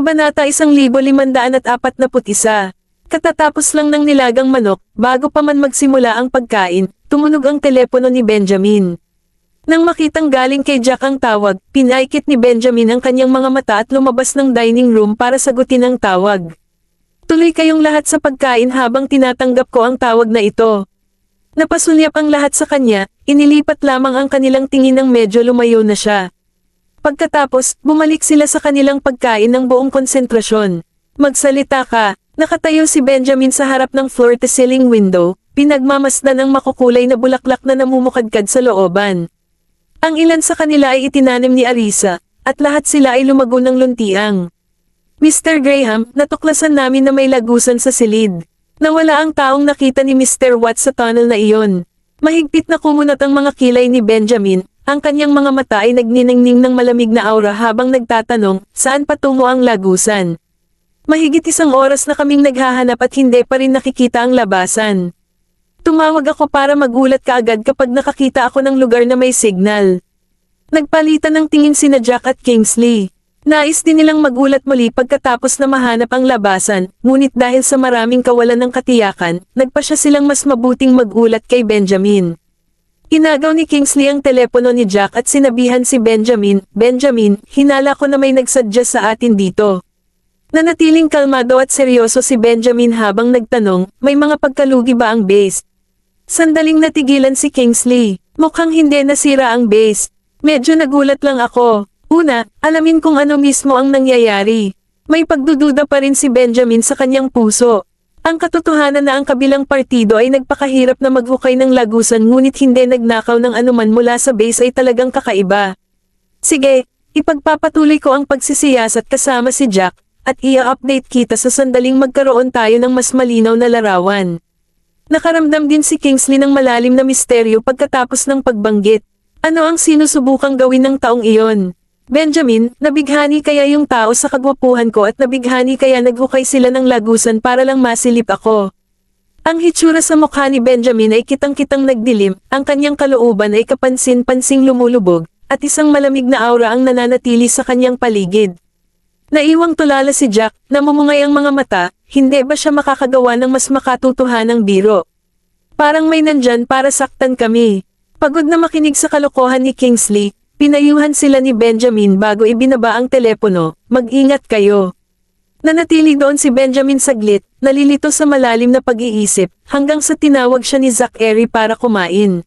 Kabanata 1541. Katatapos lang ng nilagang manok, bago pa man magsimula ang pagkain, tumunog ang telepono ni Benjamin. Nang makitang galing kay Jack ang tawag, pinaikit ni Benjamin ang kanyang mga mata at lumabas ng dining room para sagutin ang tawag. Tuloy kayong lahat sa pagkain habang tinatanggap ko ang tawag na ito. Napasulyap ang lahat sa kanya, inilipat lamang ang kanilang tingin ng medyo lumayo na siya. Pagkatapos, bumalik sila sa kanilang pagkain ng buong konsentrasyon. Magsalita ka. Nakatayo si Benjamin sa harap ng floor-to-ceiling window, pinagmamasdan ang makukulay na bulaklak na namumukadkad sa looban. Ang ilan sa kanila ay itinanim ni Arisa, at lahat sila ay lumago ng luntiang. Mr. Graham, natuklasan namin na may lagusan sa silid. Nawala ang taong nakita ni Mr. Watts sa tunnel na iyon. Mahigpit na kumunat ang mga kilay ni Benjamin, ang kanyang mga mata ay nagniningning ng malamig na aura habang nagtatanong, saan patungo ang lagusan? Mahigit 1 oras na kaming naghahanap at hindi pa rin nakikita ang labasan. Tumawag ako para magulat kaagad kapag nakakita ako ng lugar na may signal. Nagpalitan ng tingin sina Jack at Kingsley. Nais din nilang magulat muli pagkatapos na mahanap ang labasan, ngunit dahil sa maraming kawalan ng katiyakan, nagpasya silang mas mabuting magulat kay Benjamin. Inagaw ni Kingsley ang telepono ni Jack at sinabihan si Benjamin, "Benjamin, hinala ko na may nagsadya sa atin dito." Nanatiling kalmado at seryoso si Benjamin habang nagtanong, "May mga pagkalugi ba ang base?" Sandaling natigilan si Kingsley. "Mukhang hindi nasira ang base." "Medyo nagulat lang ako. Una, alamin kung ano mismo ang nangyayari." May pagdududa pa rin si Benjamin sa kanyang puso. Ang katotohanan na ang kabilang partido ay nagpakahirap na maghukay ng lagusan ngunit hindi nagnakaw ng anuman mula sa base ay talagang kakaiba. "Sige, ipagpapatuloy ko ang pagsisiyasat kasama si Jack, at i-update kita sa sandaling magkaroon tayo ng mas malinaw na larawan." Nakaramdam din si Kingsley ng malalim na misteryo pagkatapos ng pagbanggit. Ano ang sinusubukang gawin ng taong iyon? "Benjamin, nabighani kaya yung tao sa kagwapuhan ko at nabighani kaya naghukay sila ng lagusan para lang masilip ako." Ang hitsura sa mukha ni Benjamin ay kitang-kitang nagdilim, ang kanyang kalooban ay kapansin-pansing lumulubog, at isang malamig na aura ang nananatili sa kanyang paligid. Naiwang tulala si Jack, namumungay ang mga mata, hindi ba siya makakagawa ng mas makatutuhanang biro? Parang may nandyan para saktan kami. Pagod na makinig sa kalokohan ni Kingsley, pinayuhan sila ni Benjamin bago ibinaba ang telepono, "Mag-ingat kayo." Nanatili doon si Benjamin saglit, nalilito sa malalim na pag-iisip, hanggang sa tinawag siya ni Zachary para kumain.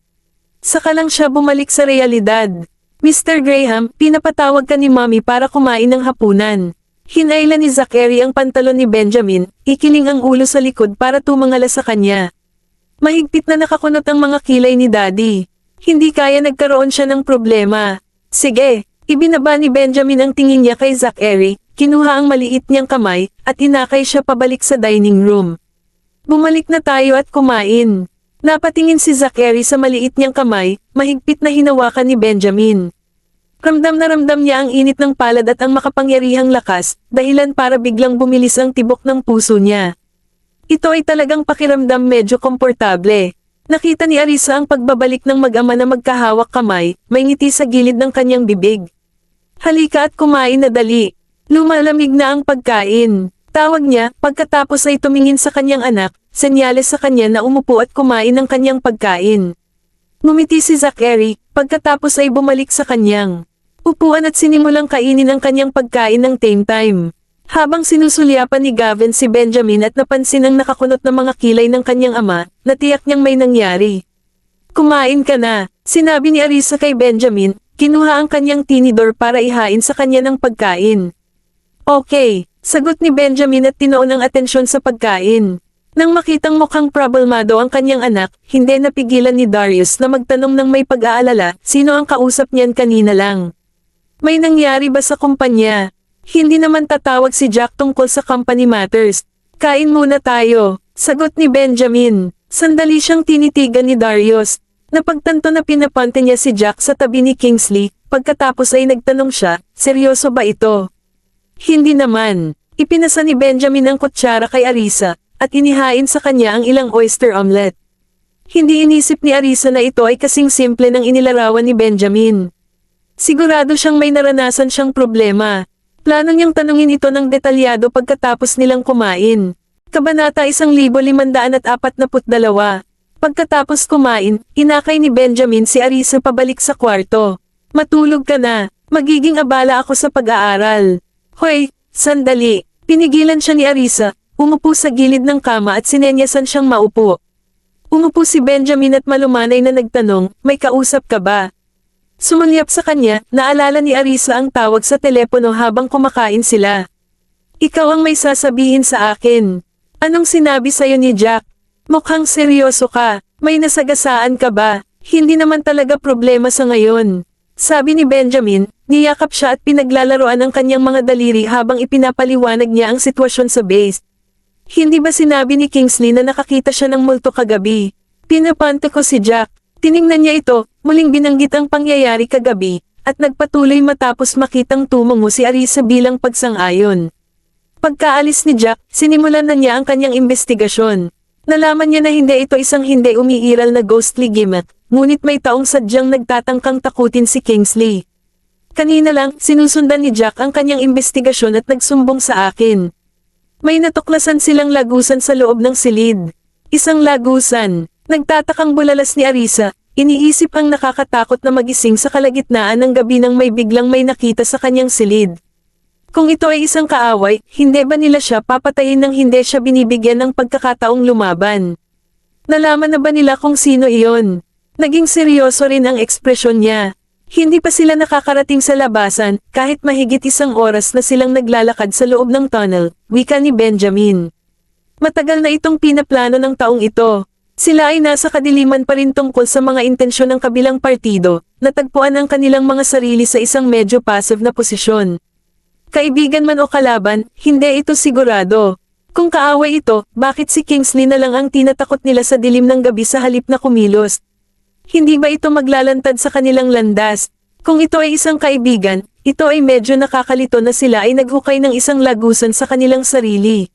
Saka lang siya bumalik sa realidad. "Mr. Graham, pinapatawag ka ni Mommy para kumain ng hapunan." Hinayla ni Zachary ang pantalon ni Benjamin, ikiling ang ulo sa likod para tumangala sa kanya. Mahigpit na nakakunot ang mga kilay ni Daddy. Hindi kaya nagkaroon siya ng problema. "Sige." Ibinaba ni Benjamin ang tingin niya kay Zachary, kinuha ang maliit niyang kamay, at inakay siya pabalik sa dining room. "Bumalik na tayo at kumain." Napatingin si Zachary sa maliit niyang kamay, mahigpit na hinawakan ni Benjamin. Ramdam na ramdam niya ang init ng palad at ang makapangyarihang lakas, dahilan para biglang bumilis ang tibok ng puso niya. Ito ay talagang pakiramdam medyo komportable. Nakita ni Arisa ang pagbabalik ng mag-ama na magkahawak kamay, may ngiti sa gilid ng kanyang bibig. "Halika at kumain na dali. Lumalamig na ang pagkain." Tawag niya, pagkatapos ay tumingin sa kanyang anak, senyales sa kanya na umupo at kumain ng kanyang pagkain. Ngumiti si Zachary, pagkatapos ay bumalik sa kanyang upuan at sinimulang kainin ang kanyang pagkain ng same time. Habang sinusulyapan ni Gavin si Benjamin at napansin ang nakakunot na mga kilay ng kanyang ama, natiyak niyang may nangyari. "Kumain ka na," sinabi ni Arisa kay Benjamin, kinuha ang kanyang tinidor para ihain sa kanya ng pagkain. "Okay," sagot ni Benjamin at tinoon ang atensyon sa pagkain. Nang makitang mukhang problemado ang kanyang anak, hindi napigilan ni Darius na magtanong ng may pag-aalala, sino ang kausap niyan kanina lang. "May nangyari ba sa kumpanya?" Hindi naman tatawag si Jack tungkol sa company matters. "Kain muna tayo," sagot ni Benjamin. Sandali siyang tinitigan ni Darius. Napagtanto na pinapante niya si Jack sa tabi ni Kingsley, pagkatapos ay nagtanong siya, "Seryoso ba ito?" "Hindi naman." Ipinasa ni Benjamin ang kutsara kay Arisa, at inihain sa kanya ang ilang oyster omelette. Hindi inisip ni Arisa na ito ay kasing simple ng inilarawan ni Benjamin. Sigurado siyang may naranasan siyang problema. Plano niyang tanungin ito ng detalyado pagkatapos nilang kumain. Kabanata 1542. Pagkatapos kumain, inakay ni Benjamin si Arisa pabalik sa kwarto. Matulog ka na, magiging abala ako sa pag-aaral. Hoy, sandali. Pinigilan siya ni Arisa, umupo sa gilid ng kama at sinenyasan siyang maupo. Umupo si Benjamin at malumanay na nagtanong, may kausap ka ba? Sumulyap sa kanya, naalala ni Arisa ang tawag sa telepono habang kumakain sila. Ikaw ang may sasabihin sa akin. Anong sinabi sa'yo ni Jack? Mukhang seryoso ka, may nasagasaan ka ba? Hindi naman talaga problema sa ngayon. Sabi ni Benjamin, niyakap siya at pinaglalaroan ang kanyang mga daliri habang ipinapaliwanag niya ang sitwasyon sa base. Hindi ba sinabi ni Kingsley na nakakita siya ng multo kagabi? Pinapante ko si Jack. Tiningnan niya ito, muling binanggit ang pangyayari kagabi, at nagpatuloy matapos makitang tumungo si Arisa bilang pagsang-ayon. Pagkaalis ni Jack, sinimulan na niya ang kanyang investigasyon. Nalaman niya na hindi ito isang hindi umiiral na ghostly gimmick, ngunit may taong sadyang nagtatangkang takutin si Kingsley. Kanina lang, sinusundan ni Jack ang kanyang investigasyon at nagsumbong sa akin. May natuklasan silang lagusan sa loob ng silid. Isang lagusan. Nagtatakang bulalas ni Arisa, iniisip ang nakakatakot na magising sa kalagitnaan ng gabi nang may biglang may nakita sa kanyang silid. Kung ito ay isang kaaway, hindi ba nila siya papatayin nang hindi siya binibigyan ng pagkakataong lumaban? Nalaman na ba nila kung sino iyon? Naging seryoso rin ang ekspresyon niya. Hindi pa sila nakakarating sa labasan, kahit mahigit isang oras na silang naglalakad sa loob ng tunnel, wika ni Benjamin. Matagal na itong pinaplano ng taong ito. Sila ay nasa kadiliman pa rin tungkol sa mga intensyon ng kabilang partido, natagpuan ang kanilang mga sarili sa isang medyo passive na posisyon. Kaibigan man o kalaban, hindi ito sigurado. Kung kaaway ito, bakit si Kingsley na lang ang tinatakot nila sa dilim ng gabi sa halip na kumilos? Hindi ba ito maglalantad sa kanilang landas? Kung ito ay isang kaibigan, ito ay medyo nakakalito na sila ay naghukay ng isang lagusan sa kanilang sarili.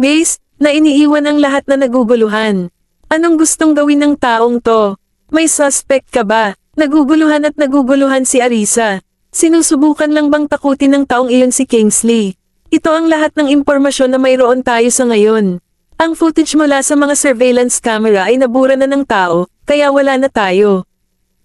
Base, na iniiwan ang lahat na naguguluhan. Anong gustong gawin ng taong to? May suspect ka ba? Naguguluhan at naguguluhan si Arisa. Sinusubukan lang bang takutin ng taong iyon si Kingsley? Ito ang lahat ng impormasyon na mayroon tayo sa ngayon. Ang footage mula sa mga surveillance camera ay nabura na ng tao, kaya wala na tayo.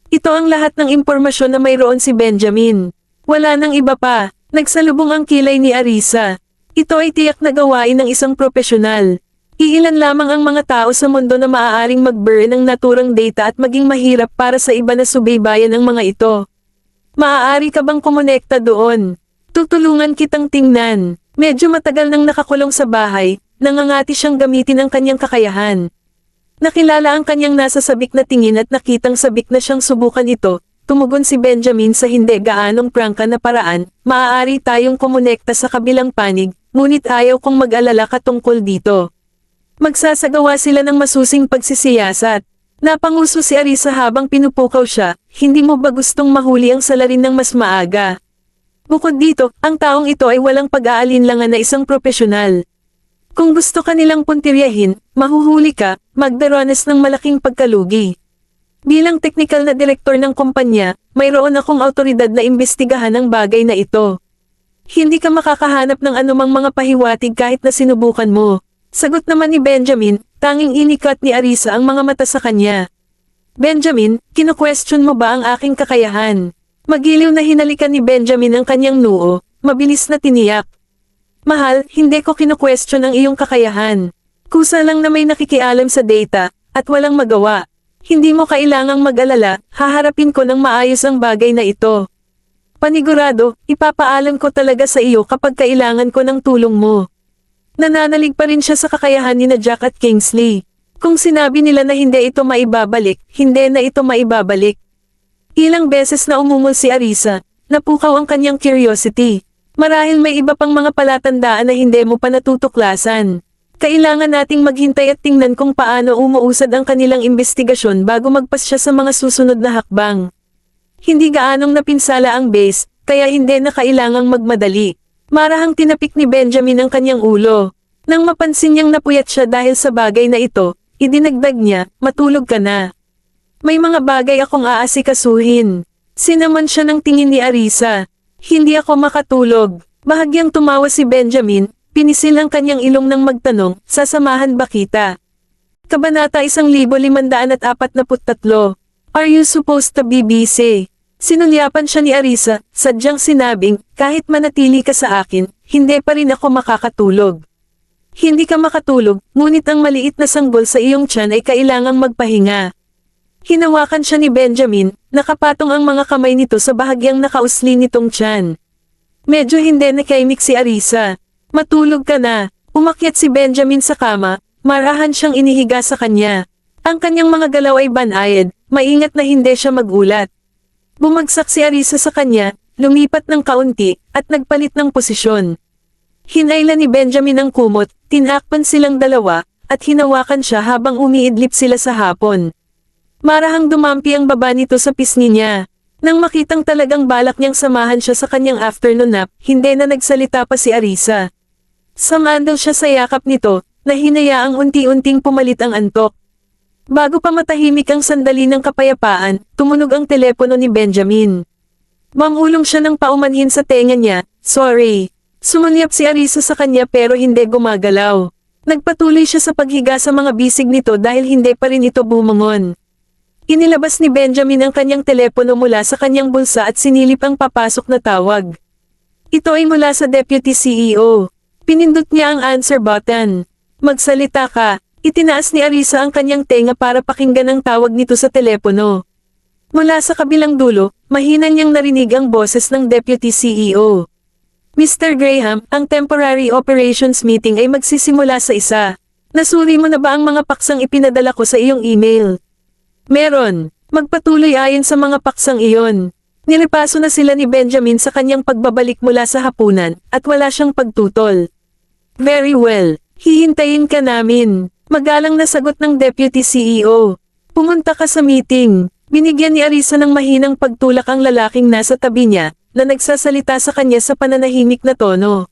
Ito ang lahat ng impormasyon na mayroon si Benjamin. Wala nang iba pa. Nagsalubong ang kilay ni Arisa. Ito ay tiyak na gawain ng isang propesyonal. Iilan lamang ang mga tao sa mundo na maaaring mag-burn ng naturang data at maging mahirap para sa iba na subaybayan ang mga ito. Maaari ka bang kumonekta doon? Tutulungan kitang tingnan. Medyo matagal nang nakakulong sa bahay, nangangati siyang gamitin ang kanyang kakayahan. Nakilala ang kanyang nasa sabik na tingin at nakitang sabik na siyang subukan ito. Tumugon si Benjamin sa hindi gaanong prangka na paraan, maaari tayong kumonekta sa kabilang panig, ngunit ayaw kong mag-alala ka tungkol dito. Magsasagawa sila ng masusing pagsisiyasat. Napanguso si Arisa habang pinupukaw siya, hindi mo ba gustong mahuli ang salarin ng mas maaga? Bukod dito, ang taong ito ay walang pag-aalinlangan na isang propesyonal. Kung gusto ka nilang puntiryahin, mahuhuli ka, magdaranas ng malaking pagkalugi. Bilang teknikal na direktor ng kumpanya, mayroon akong autoridad na imbestigahan ang bagay na ito. Hindi ka makakahanap ng anumang mga pahiwatig kahit na sinubukan mo. Sagot naman ni Benjamin, tanging inikat ni Arisa ang mga mata sa kanya. Benjamin, kino-question mo ba ang aking kakayahan? Magiliw na hinalikan ni Benjamin ang kanyang noo, mabilis na tiniyak. Mahal, hindi ko kino-question ang iyong kakayahan. Kusa lang na may nakikialam sa data, at walang magawa. Hindi mo kailangang mag-alala, haharapin ko ng maayos ang bagay na ito. Panigurado, ipapaalam ko talaga sa iyo kapag kailangan ko ng tulong mo. Nananalig pa rin siya sa kakayahan ni na Jack at Kingsley. Kung sinabi nila na hindi ito maibabalik, hindi na ito maibabalik. Ilang beses na umungol si Arisa, napukaw ang kanyang curiosity. Marahil may iba pang mga palatandaan na hindi mo pa natutuklasan. Kailangan nating maghintay at tingnan kung paano umuusad ang kanilang investigasyon bago magpasya sa mga susunod na hakbang. Hindi gaanong napinsala ang base, kaya hindi na kailangang magmadali. Marahang tinapik ni Benjamin ang kanyang ulo. Nang mapansin niyang napuyat siya dahil sa bagay na ito, idinagdag niya, matulog ka na. May mga bagay akong aasikasuhin. Sinaman siya ng tingin ni Arisa. Hindi ako makatulog. Bahagyang tumawa si Benjamin, pinisil ang kanyang ilong nang magtanong, sasamahan ba kita? Kabanata 1543. Are you supposed to be busy? Sinulyapan siya ni Arisa, sadyang sinabing, kahit manatili ka sa akin, hindi pa rin ako makakatulog. Hindi ka makatulog, ngunit ang maliit na sanggol sa iyong tiyan ay kailangang magpahinga. Hinawakan siya ni Benjamin, nakapatong ang mga kamay nito sa bahagyang nakausli nitong tiyan. Medyo hindi nakaimik si Arisa. Matulog ka na. Umakyat si Benjamin sa kama, marahan siyang inihiga sa kanya. Ang kanyang mga galaw ay banayad, maingat na hindi siya magulat. Bumagsak si Arisa sa kanya, lumipat ng kaunti, at nagpalit ng posisyon. Hinayla ni Benjamin ang kumot, tinakpan silang dalawa, at hinawakan siya habang umiidlip sila sa hapon. Marahang dumampi ang baba nito sa pisngi niya. Nang makitang talagang balak niyang samahan siya sa kanyang afternoon nap, hindi na nagsalita pa si Arisa. Sumandal siya sa yakap nito, na hinayaang unti-unting pumalit ang antok. Bago pa matahimik ang sandali ng kapayapaan, tumunog ang telepono ni Benjamin. Mangulong siya ng paumanhin sa tenga niya, sorry. Sumulyap si Arisa sa kanya pero hindi gumagalaw. Nagpatuloy siya sa paghiga sa mga bisig nito dahil hindi pa rin ito bumangon. Inilabas ni Benjamin ang kanyang telepono mula sa kanyang bulsa at sinilip ang papasok na tawag. Ito ay mula sa Deputy CEO. Pinindot niya ang answer button. Magsalita ka. Itinaas ni Arisa ang kanyang tenga para pakinggan ang tawag nito sa telepono. Mula sa kabilang dulo, mahina niyang narinig ang boses ng Deputy CEO. Mr. Graham, ang temporary operations meeting ay magsisimula sa 1. Nasuri mo na ba ang mga paksang ipinadala ko sa iyong email? Meron. Magpatuloy ayon sa mga paksang iyon. Nilipaso na sila ni Benjamin sa kanyang pagbabalik mula sa hapunan, at wala siyang pagtutol. Very well. Hihintayin ka namin. Magalang na sagot ng Deputy CEO. Pumunta ka sa meeting. Binigyan ni Arisa ng mahinang pagtulak ang lalaking nasa tabi niya, na nagsasalita sa kanya sa pananahimik na tono.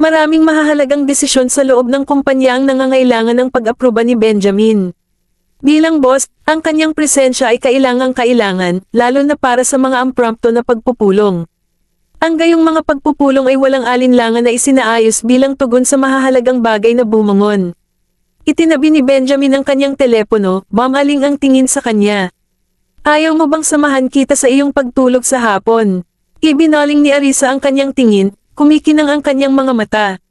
Maraming mahahalagang desisyon sa loob ng kumpanya ang nangangailangan ng pag-aproba ni Benjamin. Bilang boss, ang kanyang presensya ay kailangang-kailangan, lalo na para sa mga impromptu na pagpupulong. Ang gayong mga pagpupulong ay walang alinlangan na isinaayos bilang tugon sa mahahalagang bagay na bumangon. Itinabi ni Benjamin ang kanyang telepono, mamaling ang tingin sa kanya. Ayaw mo bang samahan kita sa iyong pagtulog sa hapon? Ibinaling ni Arisa ang kanyang tingin, kumikinang ang kanyang mga mata.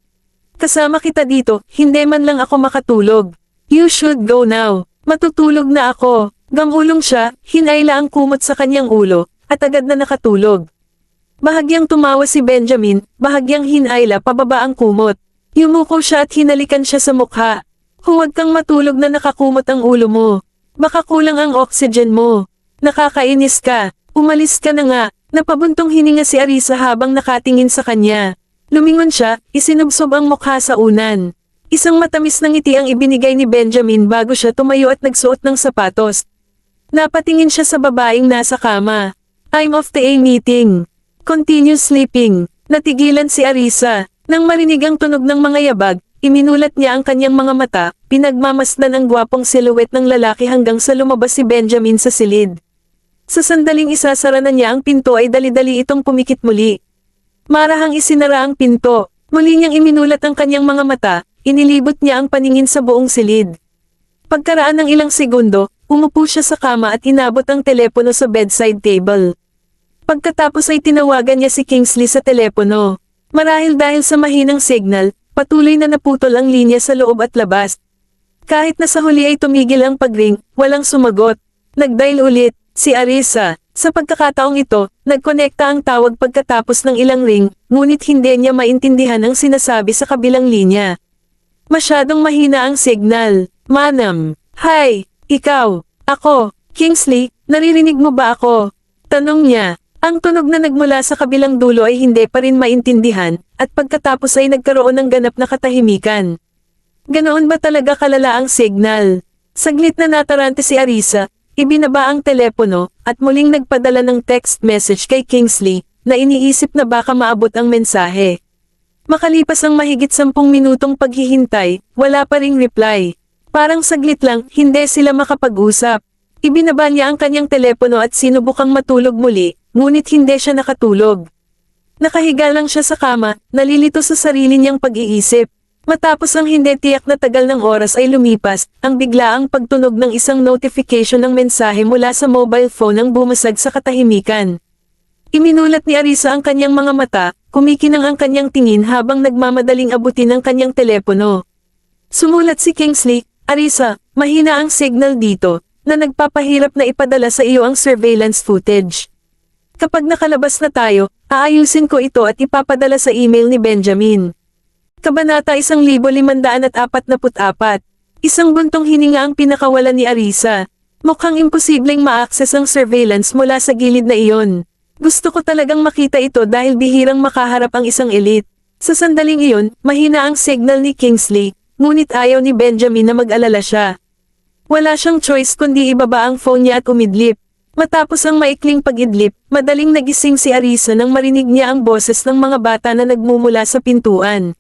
Kasama kita dito, hindi man lang ako makatulog. You should go now. Matutulog na ako. Gamulong siya, hinayla ang kumot sa kanyang ulo, at agad na nakatulog. Bahagyang tumawa si Benjamin, bahagyang hinayla pababa ang kumot. Yumuko siya at hinalikan siya sa mukha. Huwag kang matulog na nakakumot ang ulo mo. Baka kulang ang oxygen mo. Nakakainis ka. Umalis ka na nga. Napabuntong hininga si Arisa habang nakatingin sa kanya. Lumingon siya, isinubsob ang mukha sa unan. Isang matamis na ngiti ang ibinigay ni Benjamin bago siya tumayo at nagsuot ng sapatos. Napatingin siya sa babaeng nasa kama. I'm off to a meeting. Continue sleeping. Natigilan si Arisa. Nang marinig ang tunog ng mga yabag, iminulat niya ang kanyang mga mata, pinagmamasdan ang gwapong silhouette ng lalaki hanggang sa lumabas si Benjamin sa silid. Sa sandaling isasara na niya ang pinto ay dali-dali itong pumikit muli. Marahang isinara ang pinto. Muli niyang iminulat ang kanyang mga mata, inilibot niya ang paningin sa buong silid. Pagkaraan ng ilang segundo, umupo siya sa kama at inabot ang telepono sa bedside table. Pagkatapos ay tinawagan niya si Kingsley sa telepono. Marahil dahil sa mahinang signal, patuloy na naputol ang linya sa loob at labas. Kahit na sa huli ay tumigil ang pagring, walang sumagot. Nagdial ulit. Si Arisa, sa pagkakataong ito, nagkonekta ang tawag pagkatapos ng ilang ring, ngunit hindi niya maintindihan ang sinasabi sa kabilang linya. Masyadong mahina ang signal. Manam. Hi, ikaw. Ako. Kingsley, naririnig mo ba ako? Tanong niya. Ang tunog na nagmula sa kabilang dulo ay hindi pa rin maintindihan, at pagkatapos ay nagkaroon ng ganap na katahimikan. Ganoon ba talaga kalala ang signal? Saglit na natarante si Arisa. Ibinaba ang telepono, at muling nagpadala ng text message kay Kingsley, na iniisip na baka maabot ang mensahe. Makalipas ang mahigit 10 minutong paghihintay, wala pa ring reply. Parang saglit lang, hindi sila makapag-usap. Ibinaba niya ang kanyang telepono at sinubukang matulog muli, ngunit hindi siya nakatulog. Nakahiga lang siya sa kama, nalilito sa sarili niyang pag-iisip. Matapos ang hindi tiyak na tagal ng oras ay lumipas, ang biglaang pagtunog ng isang notification ng mensahe mula sa mobile phone ang bumasag sa katahimikan. Iminulat ni Arisa ang kanyang mga mata, kumikinang ang kanyang tingin habang nagmamadaling abutin ang kanyang telepono. Sumulat si Kingsley, "Arisa, mahina ang signal dito, na nagpapahirap na ipadala sa iyo ang surveillance footage. Kapag nakalabas na tayo, aayusin ko ito at ipapadala sa email ni Benjamin." Kabanata 1544. Isang buntong hininga ang pinakawalan ni Arisa. Mukhang imposibleng ma-access ang surveillance mula sa gilid na iyon. Gusto ko talagang makita ito dahil bihirang makaharap ang isang elite. Sa sandaling iyon, mahina ang signal ni Kingsley, ngunit ayaw ni Benjamin na mag-alala siya. Wala siyang choice kundi ibaba ang phone niya at umidlip. Matapos ang maikling pag-idlip, madaling nagising si Arisa nang marinig niya ang boses ng mga bata na nagmumula sa pintuan.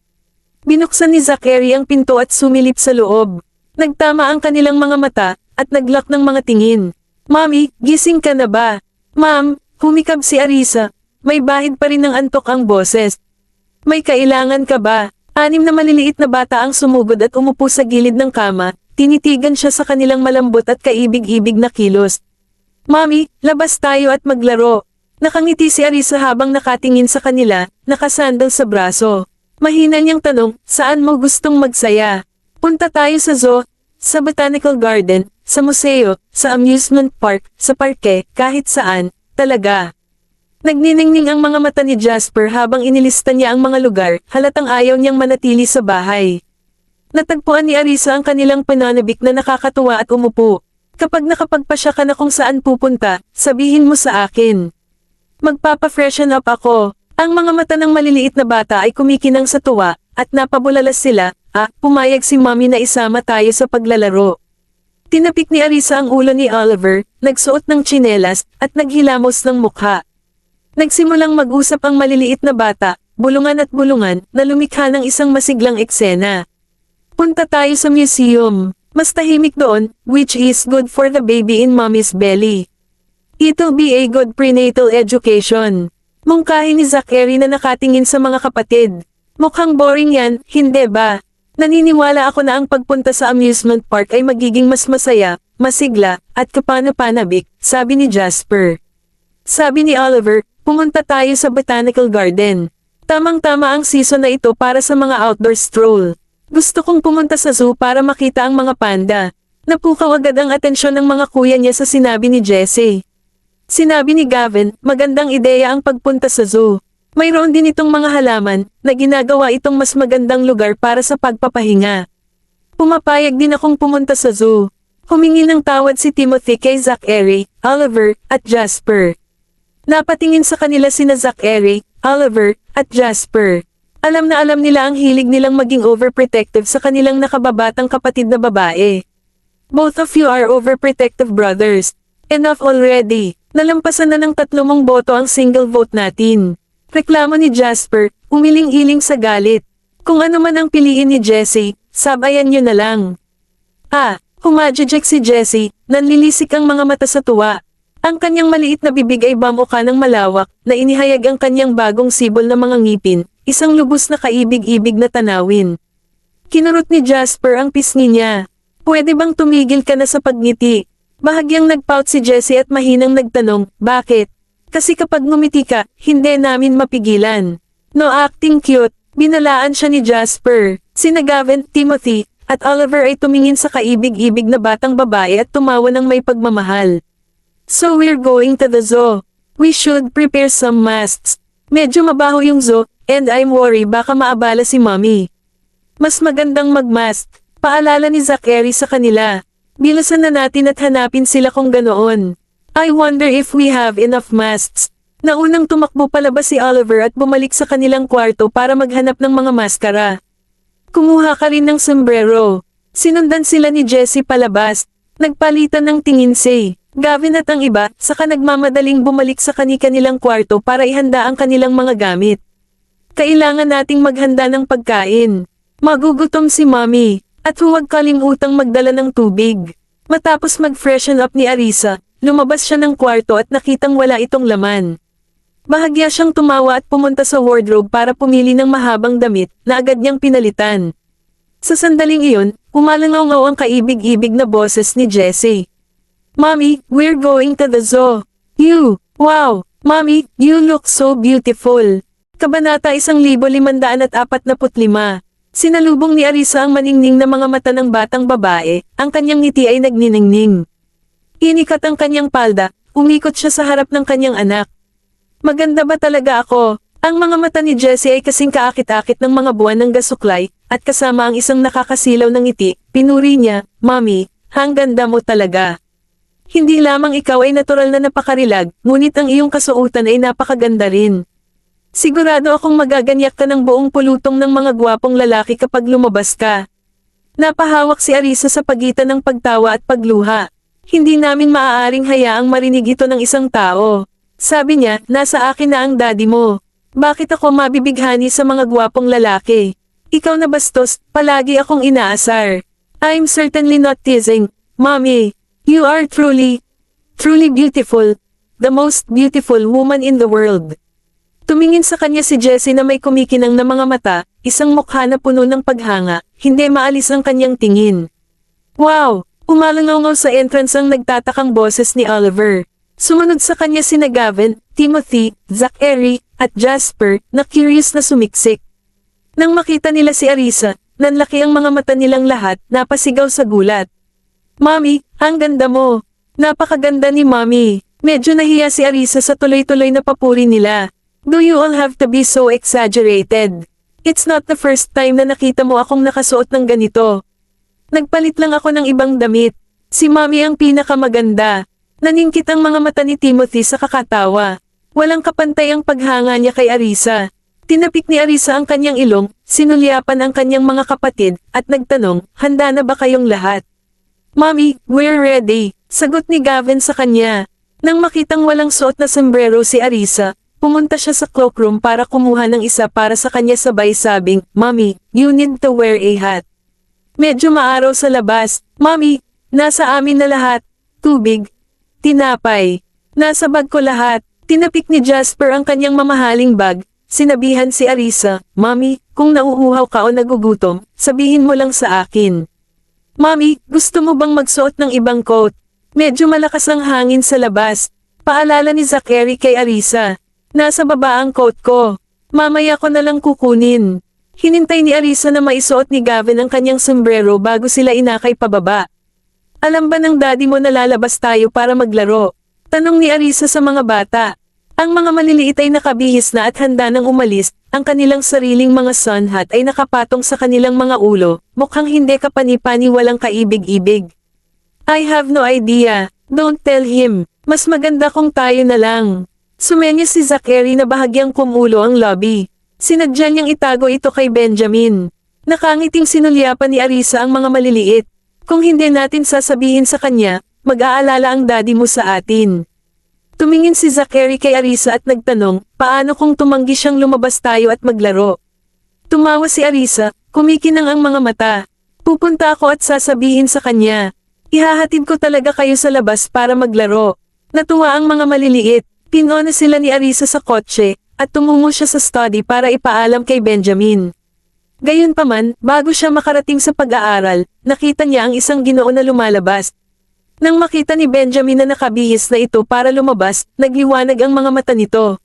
Binuksan ni Zachary ang pinto at sumilip sa loob. Nagtama ang kanilang mga mata, at naglock ng mga tingin. "Mami, gising ka na ba?" "Ma'am," humikab si Arisa. May bahid pa rin ng antok ang boses. "May kailangan ka ba?" Anim na maliliit na bata ang sumugod at umupo sa gilid ng kama, tinitigan siya sa kanilang malambot at kaibig-ibig na kilos. "Mami, labas tayo at maglaro." Nakangiti si Arisa habang nakatingin sa kanila, nakasandal sa braso. Mahina niyang tanong, "Saan mo gustong magsaya?" "Punta tayo sa zoo, sa botanical garden, sa museo, sa amusement park, sa parke, kahit saan, talaga." Nagniningning ang mga mata ni Jasper habang inilista niya ang mga lugar, halatang ayaw niyang manatili sa bahay. Natagpuan ni Arisa ang kanilang pananabik na nakakatuwa at umupo. "Kapag nakapagpasya ka na kung saan pupunta, sabihin mo sa akin. Magpapa-freshen up ako." Ang mga mata ng maliliit na bata ay kumikinang sa tuwa, at napabulalas sila, pumayag si Mommy na isama tayo sa paglalaro. Tinapik ni Arisa ang ulo ni Oliver, nagsuot ng tsinelas, at naghilamos ng mukha. Nagsimulang mag-usap ang maliliit na bata, bulungan at bulungan, na lumikha ng isang masiglang eksena. "Punta tayo sa museum. Mas tahimik doon, which is good for the baby in mommy's belly. It'll be a good prenatal education." Mungkahi ni Zachary na nakatingin sa mga kapatid. "Mukhang boring yan, hindi ba? Naniniwala ako na ang pagpunta sa amusement park ay magiging mas masaya, masigla, at kapana-panabik," sabi ni Jasper. Sabi ni Oliver, "Pumunta tayo sa botanical garden. Tamang-tama ang season na ito para sa mga outdoor stroll. Gusto kong pumunta sa zoo para makita ang mga panda." Napukaw agad ang atensyon ng mga kuya niya sa sinabi ni Jesse. Sinabi ni Gavin, "Magandang ideya ang pagpunta sa zoo. Mayroon din itong mga halaman, na ginagawa itong mas magandang lugar para sa pagpapahinga." "Pumapayag din akong pumunta sa zoo." Humingi ng tawad si Timothy kay Zachary, Oliver, at Jasper. Napatingin sa kanila sina Zachary, Oliver, at Jasper. Alam na alam nila ang hilig nilang maging overprotective sa kanilang nakababatang kapatid na babae. "Both of you are overprotective brothers. Enough already. Nalampasan na ng 30 boto ang single vote natin." Reklamo ni Jasper, umiling-iling sa galit. "Kung ano man ang piliin ni Jesse, sabayan niyo na lang." Humadjajek si Jesse, nanlilisik ang mga mata sa tuwa. Ang kanyang maliit na bibig ay bamuka ng malawak, na inihayag ang kanyang bagong sibol na mga ngipin, isang lubos na kaibig-ibig na tanawin. Kinurot ni Jasper ang pisngi niya. "Pwede bang tumigil ka na sa pagngiti?" Bahagyang nagpout si Jesse at mahinang nagtanong, "Bakit?" "Kasi kapag ngumiti ka, hindi namin mapigilan." "No acting cute," binalaan siya ni Jasper. Sina Gavin, Timothy, at Oliver ay tumingin sa kaibig-ibig na batang babae at tumawa ng may pagmamahal. "So we're going to the zoo. We should prepare some masks. Medyo mabaho yung zoo, and I'm worried baka maabala si Mommy. Mas magandang magmask," paalala ni Zachary sa kanila. "Bilasan na natin at hanapin sila kung ganoon. I wonder if we have enough masks." Naunang tumakbo palabas si Oliver at bumalik sa kanilang kwarto para maghanap ng mga maskara. Kumuha ka rin ng sombrero. Sinundan sila ni Jesse palabas. Nagpalitan ng tingin si Gavin at ang iba, saka nagmamadaling bumalik sa kani-kanilang kwarto para ihanda ang kanilang mga gamit. "Kailangan nating maghanda ng pagkain. Magugutom si Mommy. At huwag kalimutang magdala ng tubig." Matapos mag-freshen up ni Arisa, lumabas siya ng kwarto at nakitang wala itong laman. Bahagya siyang tumawa at pumunta sa wardrobe para pumili ng mahabang damit na agad niyang pinalitan. Sa sandaling iyon, umalangaw-ngaw ang kaibig-ibig na boses ni Jessie. Mommy, we're going to the zoo. Wow, Mommy, you look so beautiful. Kabanata 1545. Sinalubong ni Arisa ang maningning na mga mata ng batang babae, ang kanyang ngiti ay nagniningning. Inikat ang kanyang palda, umikot siya sa harap ng kanyang anak. Maganda ba talaga ako? Ang mga mata ni Jessie ay kasing kaakit-akit ng mga buwan ng gasuklay, at kasama ang isang nakakasilaw ng ngiti, pinuri niya, Mommy, ang ganda mo talaga. Hindi lamang ikaw ay natural na napakarilag, ngunit ang iyong kasuotan ay napakaganda rin. Sigurado akong magaganyak ka ng buong pulutong ng mga gwapong lalaki kapag lumabas ka. Napahawak si Arisa sa pagitan ng pagtawa at pagluha. Hindi namin maaaring hayaang marinig ito ng isang tao. Sabi niya, nasa akin na ang daddy mo. Bakit ako mabibighani sa mga gwapong lalaki? Ikaw na bastos, palagi akong inaasar. I'm certainly not teasing, Mommy. You are truly beautiful. The most beautiful woman in the world. Tumingin sa kanya si Jessie na may kumikinang na mga mata, isang mukha na puno ng paghanga, hindi maalis ang kanyang tingin. Wow! Umalangaw sa entrance ang nagtatakang boses ni Oliver. Sumunod sa kanya sina Gavin, Timothy, Zachary, at Jasper, na curious na sumiksik. Nang makita nila si Arisa, nanlaki ang mga mata nilang lahat, napasigaw sa gulat. Mommy, ang ganda mo! Napakaganda ni Mommy! Medyo nahiya si Arisa sa tuloy-tuloy na papuri nila. Do you all have to be so exaggerated? It's not the first time na nakita mo akong nakasuot ng ganito. Nagpalit lang ako ng ibang damit. Si Mommy ang pinakamaganda. Naningkit ang mga mata ni Timothy sa kakatawa. Walang kapantay ang paghanga niya kay Arisa. Tinapik ni Arisa ang kanyang ilong, sinulyapan ang kanyang mga kapatid, at nagtanong, handa na ba kayong lahat? Mommy, we're ready, sagot ni Gavin sa kanya. Nang makitang walang suot na sombrero si Arisa, pumunta siya sa cloakroom para kumuha ng isa para sa kanya sabay sabing, Mommy, you need to wear a hat. Medyo maaraw sa labas. Mommy, nasa amin na lahat. Tubig. Tinapay. Nasa bag ko lahat. Tinapik ni Jasper ang kanyang mamahaling bag. Sinabihan si Arisa, Mommy, kung nauuhaw ka o nagugutom, sabihin mo lang sa akin. Mommy, gusto mo bang magsuot ng ibang coat? Medyo malakas ang hangin sa labas. Paalala ni Zachary kay Arisa. Nasa baba ang coat ko. Mamaya ko na lang kukunin. Hinintay ni Arisa na maisuot ni Gavin ang kanyang sombrero bago sila inakay pababa. Alam ba ng daddy mo na lalabas tayo para maglaro? Tanong ni Arisa sa mga bata. Ang mga maliliit ay nakabihis na at handa nang umalis, ang kanilang sariling mga sun hat ay nakapatong sa kanilang mga ulo, mukhang hindi kapani-pani walang kaibig-ibig. I have no idea. Don't tell him. Mas maganda kung tayo na lang. Sumenya si Zachary na bahagyang kumulo ang lobby. Sinadya niyang itago ito kay Benjamin. Nakangiting sinulyapan ni Arisa ang mga maliliit. Kung hindi natin sasabihin sa kanya, mag-aalala ang daddy mo sa atin. Tumingin si Zachary kay Arisa at nagtanong, paano kung tumanggi siyang lumabas tayo at maglaro? Tumawa si Arisa, kumikinang ang mga mata. Pupunta ako at sasabihin sa kanya. Ihahatid ko talaga kayo sa labas para maglaro. Natuwa ang mga maliliit. Pinuna sila ni Arisa sa kotse, at tumungo siya sa study para ipaalam kay Benjamin. Gayunpaman, bago siya makarating sa pag-aaral, nakita niya ang isang Ginoo na lumalabas. Nang makita ni Benjamin na nakabihis na ito para lumabas, nagliwanag ang mga mata nito.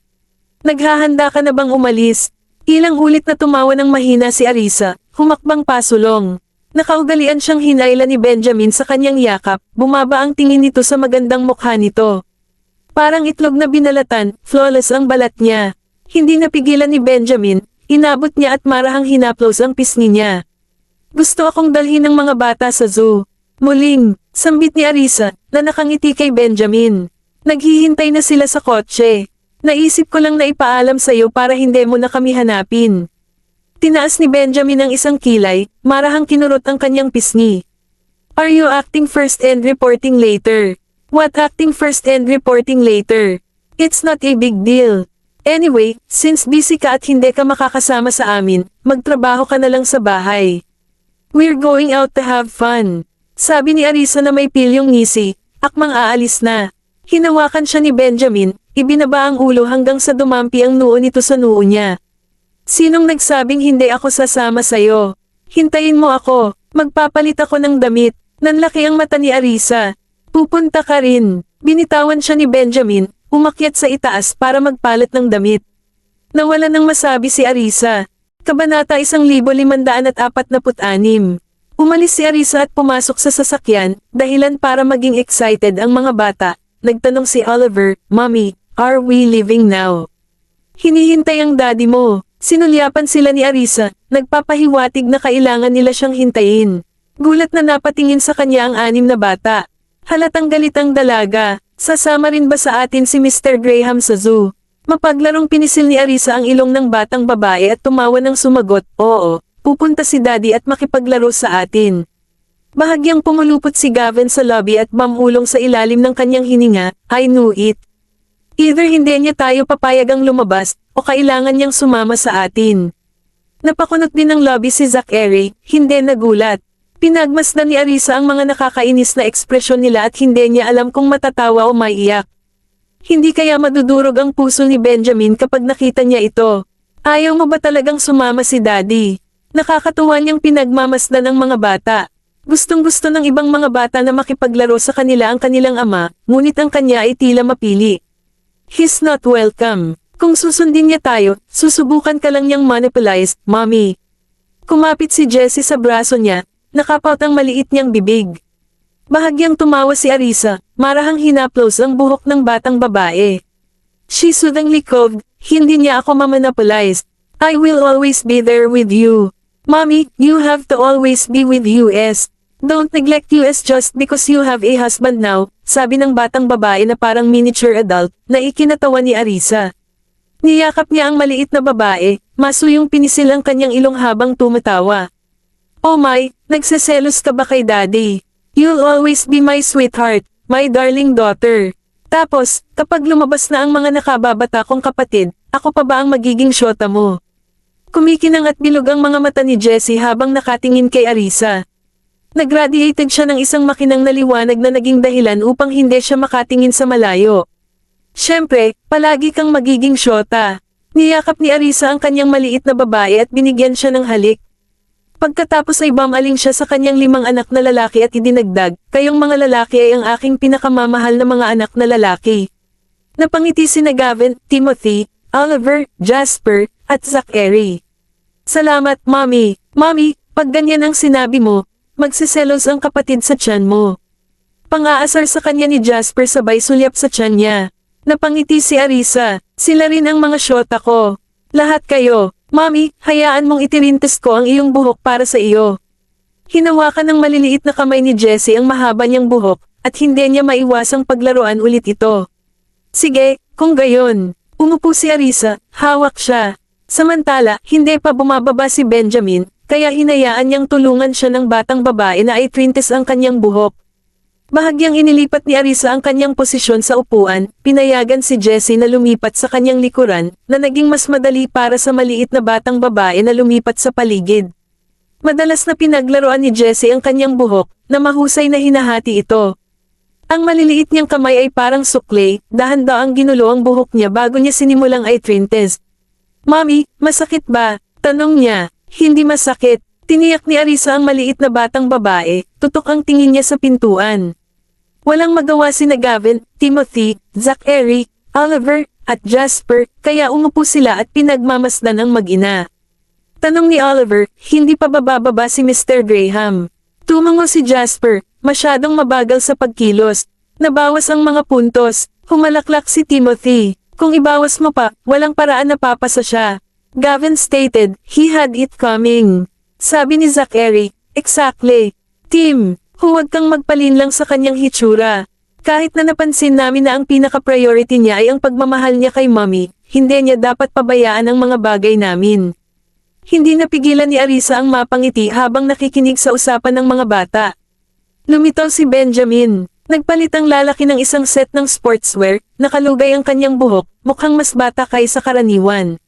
Naghahanda ka na bang umalis? Ilang ulit na tumawa ng mahina si Arisa, humakbang pasulong. Nakaugalian siyang hinayla ni Benjamin sa kanyang yakap, bumaba ang tingin nito sa magandang mukha nito. Parang itlog na binalatan, flawless ang balat niya. Hindi napigilan ni Benjamin, inabot niya at marahang hinaplos ang pisngi niya. Gusto akong dalhin ng mga bata sa zoo. Muling, sambit ni Arisa, na nakangiti kay Benjamin. Naghihintay na sila sa kotse. Naisip ko lang na ipaalam sa iyo para hindi mo na kami hanapin. Tinaas ni Benjamin ang isang kilay, marahang kinurot ang kanyang pisngi. Are you acting first and reporting later? What acting first and reporting later? It's not a big deal. Anyway, since busy ka at hindi ka makakasama sa amin, magtrabaho ka na lang sa bahay. We're going out to have fun. Sabi ni Arisa na may pilyong ngisi, akmang aalis na. Hinawakan siya ni Benjamin, ibinaba ang ulo hanggang sa dumampi ang noo nito sa noo niya. Sinong nagsabing hindi ako sasama sa'yo? Hintayin mo ako, magpapalit ako ng damit. Nanlaki ang mata ni Arisa. Pupunta ka rin. Binitawan siya ni Benjamin, umakyat sa itaas para magpalit ng damit. Nawala nang masabi si Arisa. Kabanata 1546. Umalis si Arisa at pumasok sa sasakyan, dahilan para maging excited ang mga bata. Nagtanong si Oliver, "Mommy, are we leaving now?" "Hinihintay ang daddy mo." Sinulyapan sila ni Arisa, nagpapahiwatig na kailangan nila siyang hintayin. Gulat na napatingin sa kanya ang 6 na bata. Halatang galit ang dalaga. "Sasama rin ba sa atin si Mr. Graham sa zoo?" Mapaglarong pinisil ni Arisa ang ilong ng batang babae at tumawa ng sumagot, "Oo, pupunta si daddy at makipaglaro sa atin." Bahagyang pumulupot si Gavin sa lobby at mamulong sa ilalim ng kanyang hininga. "I knew it. Either hindi niya tayo papayagang lumabas, o kailangan niyang sumama sa atin." Napakunot din ng lobby si Zachary, hindi nagulat. Pinagmasdan ni Arisa ang mga nakakainis na ekspresyon nila at hindi niya alam kung matatawa o maiyak. Hindi kaya madudurog ang puso ni Benjamin kapag nakita niya ito. "Ayaw mo ba talagang sumama si daddy?" Nakakatuwa niyang pinagmamasdan ang mga bata. Gustong-gusto ng ibang mga bata na makipaglaro sa kanila ang kanilang ama, ngunit ang kanya ay tila mapili. "He's not welcome. Kung susundin niya tayo, susubukan ka lang niyang monopolize, Mommy." Kumapit si Jessie sa braso niya, nakapaut ang maliit niyang bibig. Bahagyang tumawa si Arisa, marahang hinaplos ang buhok ng batang babae. She soothingly coved, "Hindi niya ako mamanopolize. I will always be there with you. Mommy, you have to always be with US. Don't neglect US just because you have a husband now," sabi ng batang babae na parang miniature adult, na ikinatawa ni Arisa. Niyakap niya ang maliit na babae, masuyong pinisil ang kanyang ilong habang tumatawa. "Oh my, nagseselos ka ba kay daddy? You'll always be my sweetheart, my darling daughter. Tapos, kapag lumabas na ang mga nakababata kong kapatid, ako pa ba ang magiging syota mo?" Kumikinang at bilog ang mga mata ni Jessie habang nakatingin kay Arisa. Nagradiated siya ng isang makinang na liwanag na naging dahilan upang hindi siya makatingin sa malayo. "Siyempre, palagi kang magiging syota." Niyakap ni Arisa ang kanyang maliit na babae at binigyan siya ng halik. Pagkatapos ay bumaling siya sa kanyang 5 anak na lalaki at idinagdag, "Kayong mga lalaki ay ang aking pinakamamahal na mga anak na lalaki." Napangiti sina Gavin, Timothy, Oliver, Jasper, at Zachary. "Salamat, Mommy. Mommy, pag ganyan ang sinabi mo, magsiselos ang kapatid sa tiyan mo." Pang-aasar sa kanya ni Jasper sabay sulyap sa tiyan niya. Napangiti si Arisa, "Sila rin ang mga syota ko. Lahat kayo. Mommy, hayaan mong itirintes ko ang iyong buhok para sa iyo." Hinawakan ng maliliit na kamay ni Jessie ang mahaba niyang buhok, at hindi niya maiwasang paglaruan ulit ito. "Sige, kung gayon." Umupo si Arisa, hawak siya. Samantala, hindi pa bumababa si Benjamin, kaya hinayaan niyang tulungan siya ng batang babae na itrintes ang kanyang buhok. Bahagyang inilipat ni Arisa ang kanyang posisyon sa upuan, pinayagan si Jessie na lumipat sa kanyang likuran, na naging mas madali para sa maliit na batang babae na lumipat sa paligid. Madalas na pinaglaruan ni Jessie ang kanyang buhok, na mahusay na hinahati ito. Ang maliliit niyang kamay ay parang sukle, dahan-daang ginulo ang buhok niya bago niya sinimulang itrintes. "Mommy, masakit ba?" tanong niya. "Hindi masakit." Tiniyak ni Arisa ang maliit na batang babae, tutok ang tingin niya sa pintuan. Walang magawa sina Gavin, Timothy, Zachary, Oliver, at Jasper, kaya umupo sila at pinagmamasdan ang mag-ina. Tanong ni Oliver, "Hindi pa bababa si Mr. Graham?" Tumango si Jasper, masyadong mabagal sa pagkilos. Nabawas ang mga puntos, humalaklak si Timothy. "Kung ibawas mo pa, walang paraan na papasa siya." Gavin stated, "He had it coming." Sabi ni Zachary, "Exactly. Tim, huwag kang magpalinlang sa kanyang hitsura. Kahit na napansin namin na ang pinaka-priority niya ay ang pagmamahal niya kay Mommy, hindi niya dapat pabayaan ang mga bagay namin." Hindi napigilan ni Arisa ang mapangiti habang nakikinig sa usapan ng mga bata. Lumitaw si Benjamin. Nagpalit ang lalaki ng isang set ng sportswear, nakalugay ang kanyang buhok, mukhang mas bata kaysa karaniwan.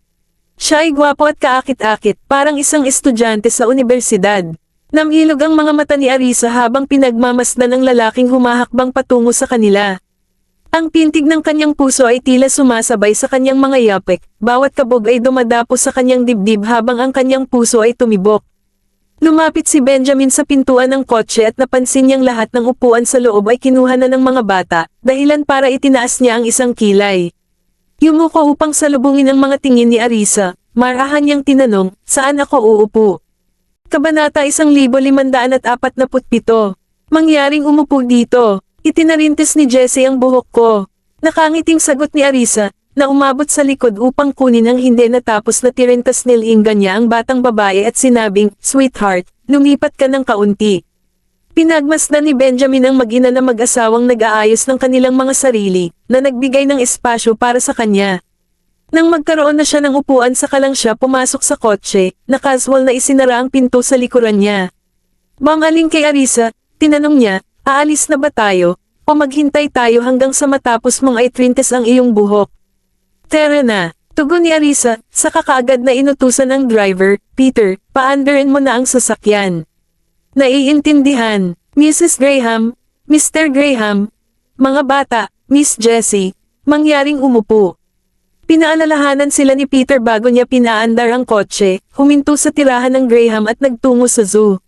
Siya ay gwapo at kaakit-akit, parang isang estudyante sa universidad. Namilog ang mga mata ni Arisa habang pinagmamasdan ng lalaking humahakbang patungo sa kanila. Ang pintig ng kanyang puso ay tila sumasabay sa kanyang mga yapek, bawat kabog ay dumadapo sa kanyang dibdib habang ang kanyang puso ay tumibok. Lumapit si Benjamin sa pintuan ng kotse at napansin niyang lahat ng upuan sa loob ay kinuha na ng mga bata, dahilan para itinaas niya ang isang kilay. Yumuko upang salubungin ang mga tingin ni Arisa, marahan niyang tinanong, saan ako uupo? Kabanata 1547. Mangyaring umupo dito. Itinarintes ni Jessie ang buhok ko. Nakangiting sagot ni Arisa, na umabot sa likod upang kunin ang hindi natapos na tirintas nilinggan niya ang batang babae at sinabing, Sweetheart, lumipat ka ng kaunti. Pinagmasdan ni Benjamin ang mag-ina na mag-asawang nag-aayos ng kanilang mga sarili, na nagbigay ng espasyo para sa kanya. Nang magkaroon na siya ng upuan saka lang siya pumasok sa kotse, na casual na isinara ang pinto sa likuran niya. Bangaling kay Arisa, tinanong niya, aalis na ba tayo, o maghintay tayo hanggang sa matapos mong itrintes ang iyong buhok? Tara na, tugon ni Arisa, saka kaagad na inutusan ang driver, Peter, paandarin mo na ang sasakyan. Naiintindihan, Mrs. Graham, Mr. Graham, mga bata, Miss Jessie, mangyaring umupo. Pinaalalahanan sila ni Peter bago niya pinaandar ang kotse, huminto sa tirahan ng Graham at nagtungo sa zoo.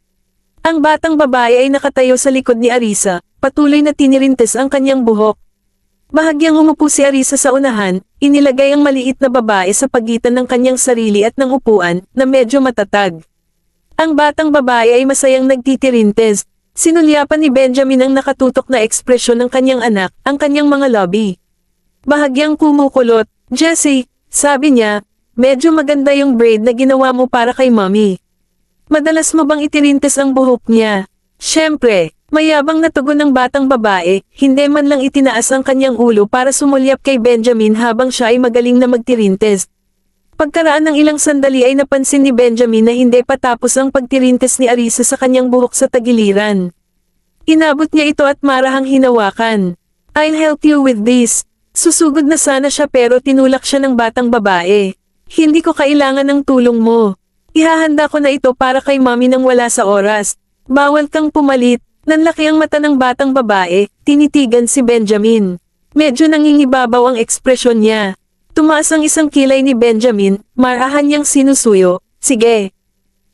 Ang batang babae ay nakatayo sa likod ni Arisa, patuloy na tinirintes ang kanyang buhok. Bahagyang umupo si Arisa sa unahan, inilagay ang maliit na babae sa pagitan ng kanyang sarili at ng upuan, na medyo matatag. Ang batang babae ay masayang nagtitirintes, sinulyapan ni Benjamin ang nakatutok na ekspresyon ng kanyang anak, ang kanyang mga labi. Bahagyang kumukulot, Jessie, sabi niya, medyo maganda yung braid na ginawa mo para kay mommy. Madalas mo bang itirintes ang buhok niya? Siyempre, mayabang na tugon ng batang babae, hindi man lang itinaas ang kanyang ulo para sumulyap kay Benjamin habang siya ay magaling na magtirintes. Pagkaraan ng ilang sandali ay napansin ni Benjamin na hindi pa tapos ang pagtirintes ni Arisa sa kanyang buhok sa tagiliran. Inabot niya ito at marahang hinawakan. I'll help you with this. Susugod na sana siya pero tinulak siya ng batang babae. Hindi ko kailangan ng tulong mo. Ihahanda ko na ito para kay mommy nang wala sa oras. Bawal kang pumalit. Nanlaki ang mata ng batang babae, tinitigan si Benjamin. Medyo nangingibabaw ang ekspresyon niya. Tumaas ang isang kilay ni Benjamin, marahan niyang sinusuyo, sige.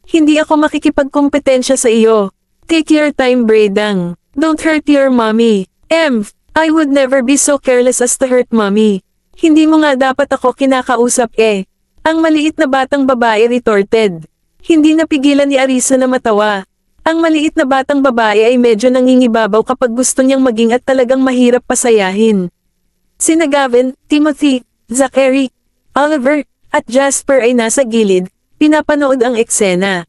Hindi ako makikipagkompetensya sa iyo. Take your time, Bredang. Don't hurt your mommy. I would never be so careless as to hurt mommy. Hindi mo nga dapat ako kinakausap eh. Ang maliit na batang babae retorted. Hindi napigilan ni Arisa na matawa. Ang maliit na batang babae ay medyo nangingibabaw kapag gusto niyang maging at talagang mahirap pasayahin. Sina Gavin, Timothy, Zachary, Oliver, at Jasper ay nasa gilid, pinapanood ang eksena.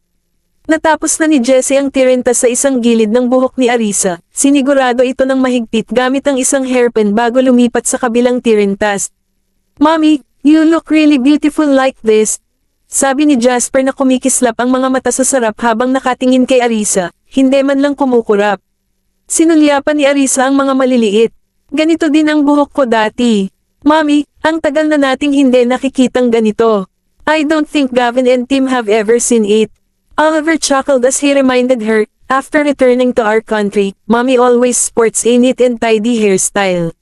Natapos na ni Jessie ang tirintas sa isang gilid ng buhok ni Arisa, sinigurado ito ng mahigpit gamit ang isang hairpin bago lumipat sa kabilang tirintas. Mommy, you look really beautiful like this. Sabi ni Jasper na kumikislap ang mga mata sa sarap habang nakatingin kay Arisa, hindi man lang kumukurap. Sinulyapan ni Arisa ang mga maliliit. Ganito din ang buhok ko dati. Mommy, ang tagal na nating hindi nakikitang ganito. I don't think Gavin and Tim have ever seen it. Oliver chuckled as he reminded her, after returning to our country, Mommy always sports a neat and tidy hairstyle.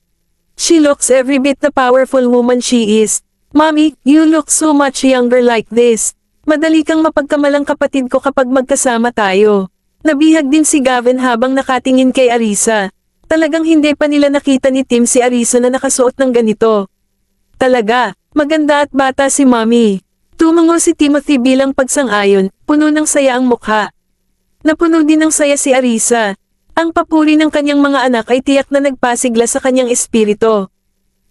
She looks every bit the powerful woman she is. Mommy, you look so much younger like this. Madali kang mapagkamalang kapatid ko kapag magkasama tayo. Nabihag din si Gavin habang nakatingin kay Arisa. Talagang hindi pa nila nakita ni Tim si Arisa na nakasuot ng ganito. Talaga, maganda at bata si Mommy. Tumango si Timothy bilang pagsang-ayon, puno ng saya ang mukha. Napuno din ng saya si Arisa. Ang papuri ng kanyang mga anak ay tiyak na nagpasigla sa kanyang espiritu.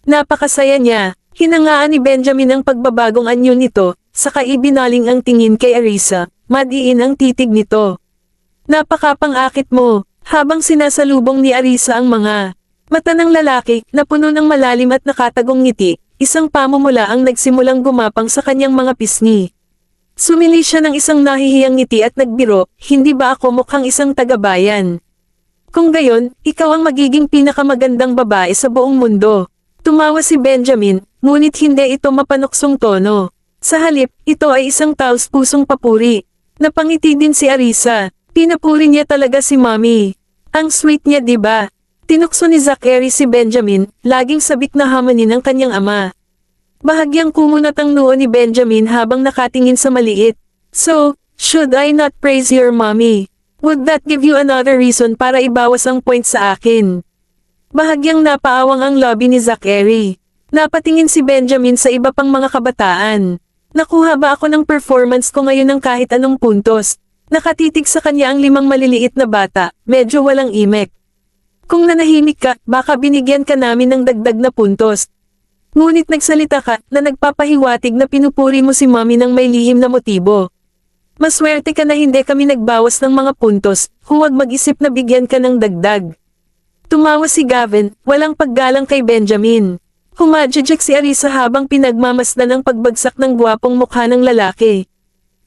Napakasaya niya. Hinangaan ni Benjamin ang pagbabagong anyo nito, saka ibinaling ang tingin kay Arisa, madiin ang titig nito. Napakapang-akit mo, habang sinasalubong ni Arisa ang mga mata ng lalaki na puno ng malalim at nakatagong ngiti, isang pamumula ang nagsimulang gumapang sa kanyang mga pisngi. Sumili siya ng isang nahihiyang ngiti at nagbiro, hindi ba ako mukhang isang tagabayan? Kung gayon, ikaw ang magiging pinakamagandang babae sa buong mundo. Tumawa si Benjamin, ngunit hindi ito mapanuksong tono. Sa halip, ito ay isang taos-pusong papuri. Napangiti din si Arisa. Pinapuri niya talaga si Mommy. Ang sweet niya, diba? Tinukso ni Zachary si Benjamin, laging sabik na hamanin ng kanyang ama. Bahagyang kumunat ang noo ni Benjamin habang nakatingin sa maliit. So, should I not praise your mommy? Would that give you another reason para ibawas ang point sa akin? Bahagyang napaawang ang lobby ni Zachary. Napatingin si Benjamin sa iba pang mga kabataan. Nakuha ba ako ng performance ko ngayon ng kahit anong puntos? Nakatitig sa kanya ang 5 maliliit na bata, medyo walang imek. Kung nanahimik ka, baka binigyan ka namin ng dagdag na puntos. Ngunit nagsalita ka na nagpapahiwatig na pinupuri mo si mommy ng may lihim na motibo. Maswerte ka na hindi kami nagbawas ng mga puntos, huwag mag-isip na bigyan ka ng dagdag. Tumawa si Gavin, walang paggalang kay Benjamin. Humadjadjak si Arisa habang pinagmamasdan ang pagbagsak ng gwapong mukha ng lalaki.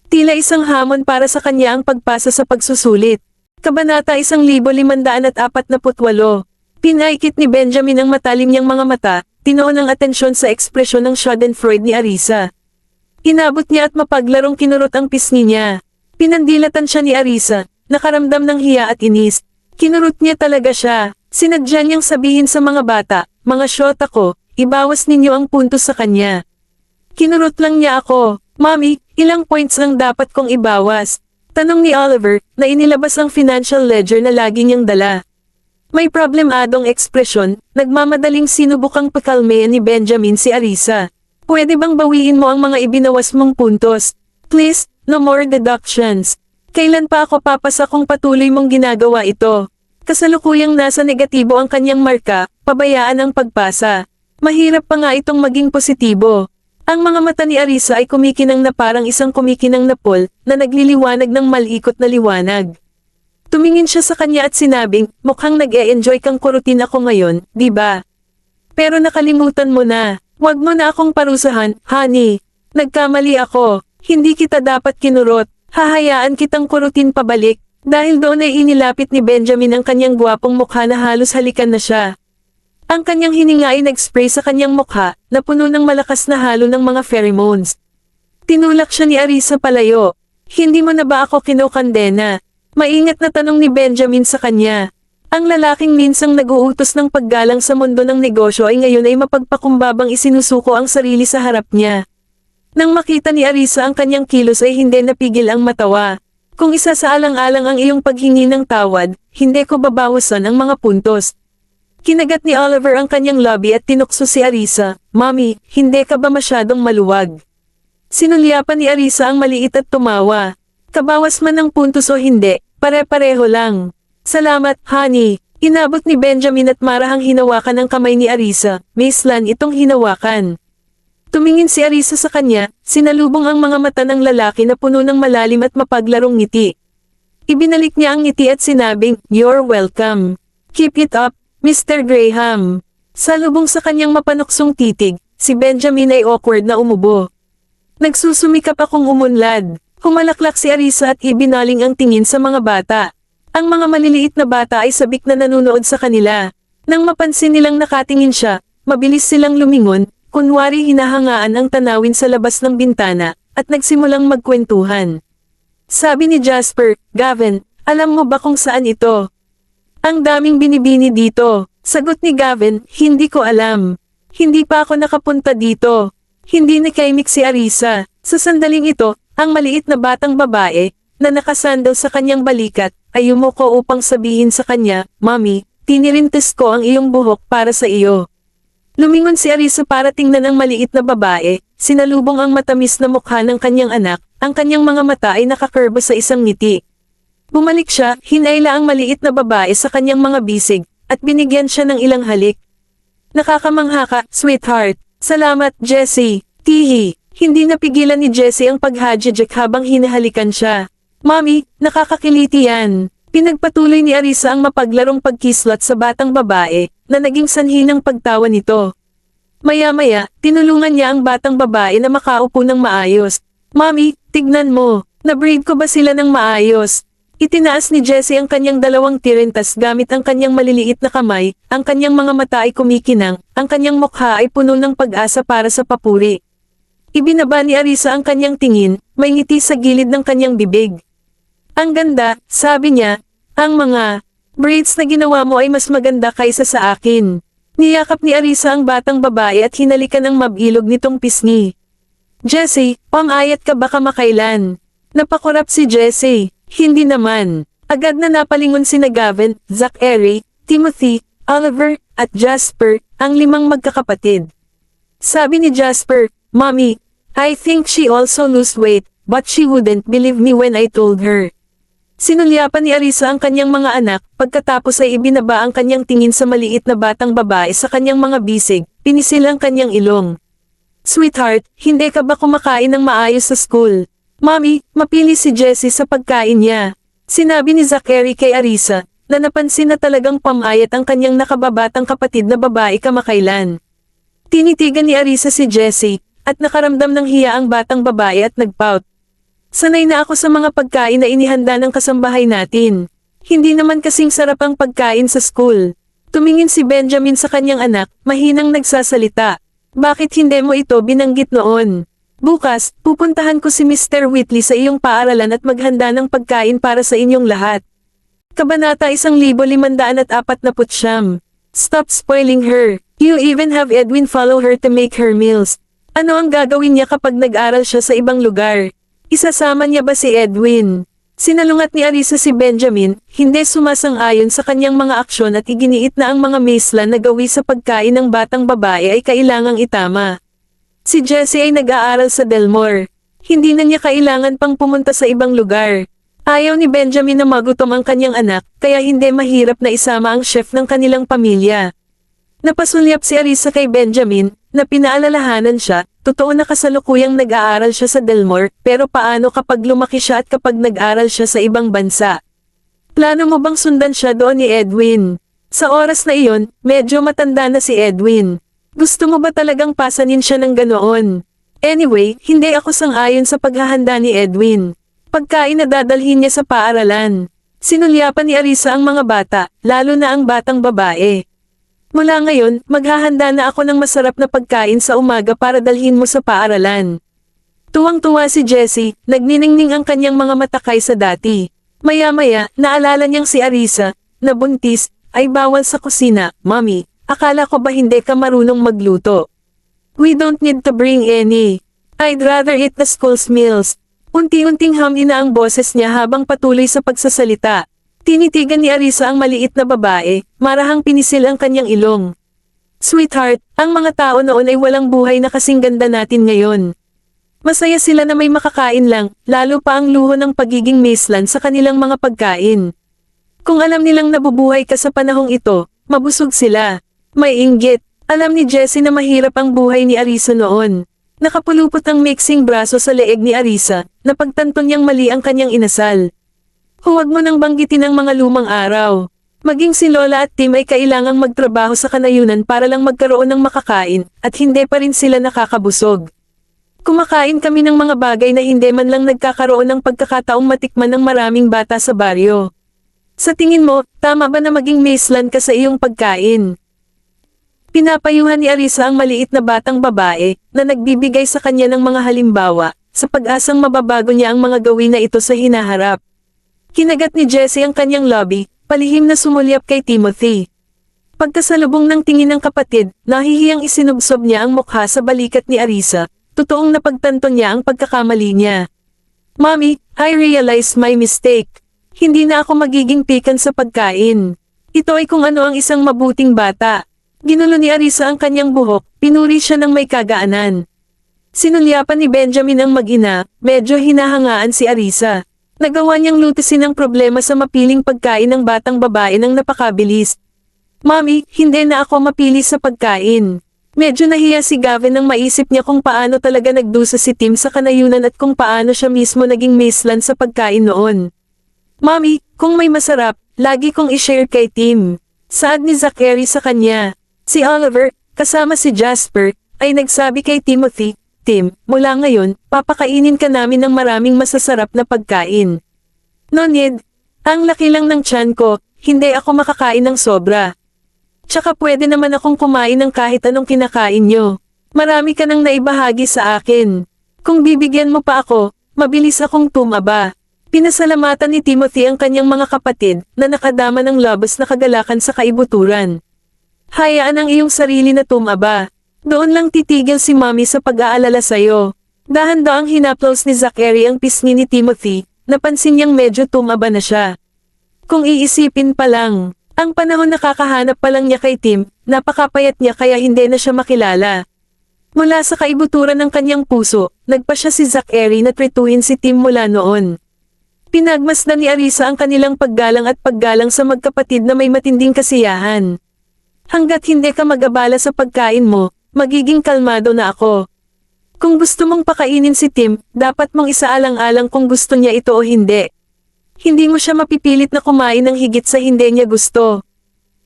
Tila isang hamon para sa kanya ang pagpasa sa pagsusulit. Kabanata 1548. Pinaikit ni Benjamin ang matalim niyang mga mata, tinoon ang atensyon sa ekspresyon ng schadenfreude ni Arisa. Inabot niya at mapaglarong kinurot ang pisngi niya. Pinandilatan siya ni Arisa, nakaramdam ng hiya at inis. Kinurot niya talaga siya. Sinadya niyang sabihin sa mga bata, mga syota ko, ibawas ninyo ang puntos sa kanya. Kinurot lang niya ako. Mommy, ilang points lang dapat kong ibawas? Tanong ni Oliver, na inilabas ang financial ledger na lagi niyang dala. May problemadong ekspresyon, nagmamadaling sinubukang pakalmeyan ni Benjamin si Arisa. Pwede bang bawiin mo ang mga ibinawas mong puntos? Please, no more deductions. Kailan pa ako papasa kung patuloy mong ginagawa ito? Kasalukuyang nasa negatibo ang kanyang marka, pabayaan ang pagpasa. Mahirap pa nga itong maging positibo. Ang mga mata ni Arisa ay kumikinang na parang isang kumikinang na pool na nagliliwanag ng malikot na liwanag. Tumingin siya sa kanya at sinabing, mukhang nag-e-enjoy kang kurutin ako ngayon, di ba? Pero nakalimutan mo na. Huwag mo na akong parusahan, honey. Nagkamali ako. Hindi kita dapat kinurot. Hahayaan kitang kurutin pabalik. Dahil doon ay inilapit ni Benjamin ang kanyang gwapong mukha na halos halikan na siya. Ang kanyang hininga ay nag-spray sa kanyang mukha, na puno ng malakas na halo ng mga pheromones. Tinulak siya ni Arisa palayo. Hindi mo na ba ako kinokandena? Maingat na tanong ni Benjamin sa kanya. Ang lalaking minsang nag-uutos ng paggalang sa mundo ng negosyo ay ngayon ay mapagpakumbabang isinusuko ang sarili sa harap niya. Nang makita ni Arisa ang kanyang kilos ay hindi napigil ang matawa. Kung isa sa alang-alang ang iyong paghingi ng tawad, hindi ko babawasan ang mga puntos. Kinagat ni Oliver ang kanyang labi at tinukso si Arisa, Mommy, hindi ka ba masyadong maluwag? Sinulyapan ni Arisa ang maliit at tumawa. Kabawas man ng puntos o hindi, pare-pareho lang. Salamat, honey. Inabot ni Benjamin at marahang hinawakan ang kamay ni Arisa. Maislan itong hinawakan. Tumingin si Arisa sa kanya, sinalubong ang mga mata ng lalaki na puno ng malalim at mapaglarong ngiti. Ibinalik niya ang ngiti at sinabing, You're welcome. Keep it up, Mr. Graham. Salubong sa kanyang mapanuksong titig, si Benjamin ay awkward na umubo. Nagsusumikap akong umunlad. Humalaklak si Arisa at ibinaling ang tingin sa mga bata. Ang mga maliliit na bata ay sabik na nanunood sa kanila. Nang mapansin nilang nakatingin siya, mabilis silang lumingon, kunwari hinahangaan ang tanawin sa labas ng bintana, at nagsimulang magkwentuhan. Sabi ni Jasper, Gavin, alam mo ba kung saan ito? Ang daming binibini dito. Sagot ni Gavin, hindi ko alam. Hindi pa ako nakapunta dito. Hindi nakaimik si Arisa. Sa sandaling ito, ang maliit na batang babae, na nakasandal sa kanyang balikat, ay yumuko upang sabihin sa kanya, Mommy, tinirintes ko ang iyong buhok para sa iyo. Lumingon si Arisa para tingnan ang maliit na babae, sinalubong ang matamis na mukha ng kanyang anak, ang kanyang mga mata ay nakakurbo sa isang ngiti. Bumalik siya, hinayla ang maliit na babae sa kanyang mga bisig, at binigyan siya ng ilang halik. Nakakamangha ka, sweetheart. Salamat, Jessie. Tihi. Hindi napigilan ni Jessie ang paghadjadjak habang hinahalikan siya. Mommy, nakakakiliti yan. Pinagpatuloy ni Arisa ang mapaglarong pagkislot sa batang babae, na naging sanhi ng pagtawa nito. Maya-maya, tinulungan niya ang batang babae na makaupo ng maayos. Mommy, tignan mo, na-braid ko ba sila ng maayos? Itinaas ni Jessie ang kanyang dalawang tirentas gamit ang kanyang maliliit na kamay, ang kanyang mga mata ay kumikinang, ang kanyang mukha ay puno ng pag-asa para sa papuri. Ibinaba ni Arisa ang kanyang tingin, may ngiti sa gilid ng kanyang bibig. Ang ganda, sabi niya, ang mga Braids na ginawa mo ay mas maganda kaysa sa akin. Niyakap ni Arisa ang batang babae at hinalikan ang mabilog nitong pisngi. Jessie, pang-ayat ka ba kamakailan? Napakurap si Jessie. Hindi naman. Agad na napalingon sina Gavin, Zachary, Timothy, Oliver, at Jasper, ang 5 magkakapatid. Sabi ni Jasper, Mommy, I think she also lost weight, but she wouldn't believe me when I told her. Sinulyapan ni Arisa ang kanyang mga anak, pagkatapos ay ibinaba ang kanyang tingin sa maliit na batang babae sa kanyang mga bisig, pinisil ang kanyang ilong. Sweetheart, hindi ka ba kumakain ng maayos sa school? Mommy, mapili si Jessie sa pagkain niya. Sinabi ni Zachary kay Arisa, na napansin na talagang pamayat ang kanyang nakababatang kapatid na babae kamakailan. Tinitigan ni Arisa si Jessie, at nakaramdam ng hiya ang batang babae at nagpout. Sanay na ako sa mga pagkain na inihanda ng kasambahay natin. Hindi naman kasing sarap ang pagkain sa school. Tumingin si Benjamin sa kanyang anak, mahinang nagsasalita. Bakit hindi mo ito binanggit noon? Bukas, pupuntahan ko si Mr. Whitley sa iyong paaralan at maghanda ng pagkain para sa inyong lahat. Kabanata 1549. Stop spoiling her. You even have Edwin follow her to make her meals. Ano ang gagawin niya kapag nag-aral siya sa ibang lugar? Isasama niya ba si Edwin? Sinalungat ni Arisa si Benjamin, hindi sumasang-ayon sa kanyang mga aksyon at iginiit na ang mga meslan na gawi sa pagkain ng batang babae ay kailangang itama. Si Jessie ay nag-aaral sa Delmore. Hindi na niya kailangan pang pumunta sa ibang lugar. Ayaw ni Benjamin na magutom ang kanyang anak, kaya hindi mahirap na isama ang chef ng kanilang pamilya. Napasulyap si Arisa kay Benjamin, na pinaalalahanan siya, totoo na kasalukuyang nag-aaral siya sa Delmore, pero paano kapag lumaki siya at kapag nag-aral siya sa ibang bansa? Plano mo bang sundan siya doon ni Edwin? Sa oras na iyon, medyo matanda na si Edwin. Gusto mo ba talagang pasanin siya ng ganoon? Anyway, hindi ako sang-ayon sa paghahanda ni Edwin. Pagkain na dadalhin niya sa paaralan. Sinulyapan ni Arisa ang mga bata, lalo na ang batang babae. Mula ngayon, maghahanda na ako ng masarap na pagkain sa umaga para dalhin mo sa paaralan. Tuwang-tuwa si Jessie, nagniningning ang kanyang mga mata kaysa dati. Maya-maya, naalala niyang si Arisa, na buntis, ay bawal sa kusina. Mommy, akala ko ba hindi ka marunong magluto? We don't need to bring any. I'd rather eat the school's meals. Unti-unting hamina ang boses niya habang patuloy sa pagsasalita. Tinitigan ni Arisa ang maliit na babae, marahang pinisil ang kanyang ilong. Sweetheart, ang mga tao noon ay walang buhay na kasing ganda natin ngayon. Masaya sila na may makakain lang, lalo pa ang luho ng pagiging meslan sa kanilang mga pagkain. Kung alam nilang nabubuhay ka sa panahong ito, mabusog sila. May inggit, alam ni Jessie na mahirap ang buhay ni Arisa noon. Nakapulupot ang mixing braso sa leeg ni Arisa, na pagtanto niyang mali ang kanyang inasal. Huwag mo nang banggitin ang mga lumang araw. Maging si Lola at Tim ay kailangang magtrabaho sa kanayunan para lang magkaroon ng makakain, at hindi pa rin sila nakakabusog. Kumakain kami ng mga bagay na hindi man lang nagkakaroon ng pagkakataong matikman ng maraming bata sa baryo. Sa tingin mo, tama ba na maging meslan ka sa iyong pagkain? Pinapayuhan ni Arisa ang maliit na batang babae, na nagbibigay sa kanya ng mga halimbawa, sa pag-asang mababago niya ang mga gawin na ito sa hinaharap. Kinagat ni Jessie ang kanyang lobby, palihim na sumulyap kay Timothy. Pagkasalubong ng tingin ng kapatid, nahihiyang isinubsob niya ang mukha sa balikat ni Arisa, totoong napagtanto niya ang pagkakamali niya. Mommy, I realized my mistake. Hindi na ako magiging pikan sa pagkain. Ito ay kung ano ang isang mabuting bata. Ginulo ni Arisa ang kanyang buhok, pinuri siya ng may kagaanan. Sinulyapan ni Benjamin ang mag-ina, medyo hinahangaan si Arisa. Nagawa niyang lutisin ang problema sa mapiling pagkain ng batang babae ng napakabilis. Mommy, hindi na ako mapili sa pagkain. Medyo nahiya si Gavin nang maisip niya kung paano talaga nagdusa si Tim sa kanayunan at kung paano siya mismo naging meslan sa pagkain noon. Mommy, kung may masarap, lagi kong i-share kay Tim. Saad ni Zachary sa kanya. Si Oliver, kasama si Jasper, ay nagsabi kay Timothy, Tim, mula ngayon, papakainin ka namin ng maraming masasarap na pagkain. No need. Ang laki lang ng tiyan ko, hindi ako makakain ng sobra. Tsaka pwede naman akong kumain ng kahit anong kinakain nyo. Marami ka nang naibahagi sa akin. Kung bibigyan mo pa ako, mabilis akong tumaba. Pinasalamatan ni Timothy ang kanyang mga kapatid na nakadama ng labas na kagalakan sa kaibuturan. Hayaan ang iyong sarili na tumaba. Doon lang titigil si Mommy sa pag-aalala sa'yo. Dahan-daang hinaplos ni Zachary ang pisngi ni Timothy, napansin niyang medyo tumaba na siya. Kung iisipin pa lang, ang panahon nakakahanap pa lang niya kay Tim, napakapayat niya kaya hindi na siya makilala. Mula sa kaibuturan ng kanyang puso, nagpa siya si Zachary na tretuhin si Tim mula noon. Pinagmasdan ni Arisa ang kanilang paggalang at paggalang sa magkapatid na may matinding kasiyahan. Hanggat hindi ka mag-abala sa pagkain mo, magiging kalmado na ako. Kung gusto mong pakainin si Tim, dapat mong isaalang-alang kung gusto niya ito o hindi. Hindi mo siya mapipilit na kumain ng higit sa hindi niya gusto.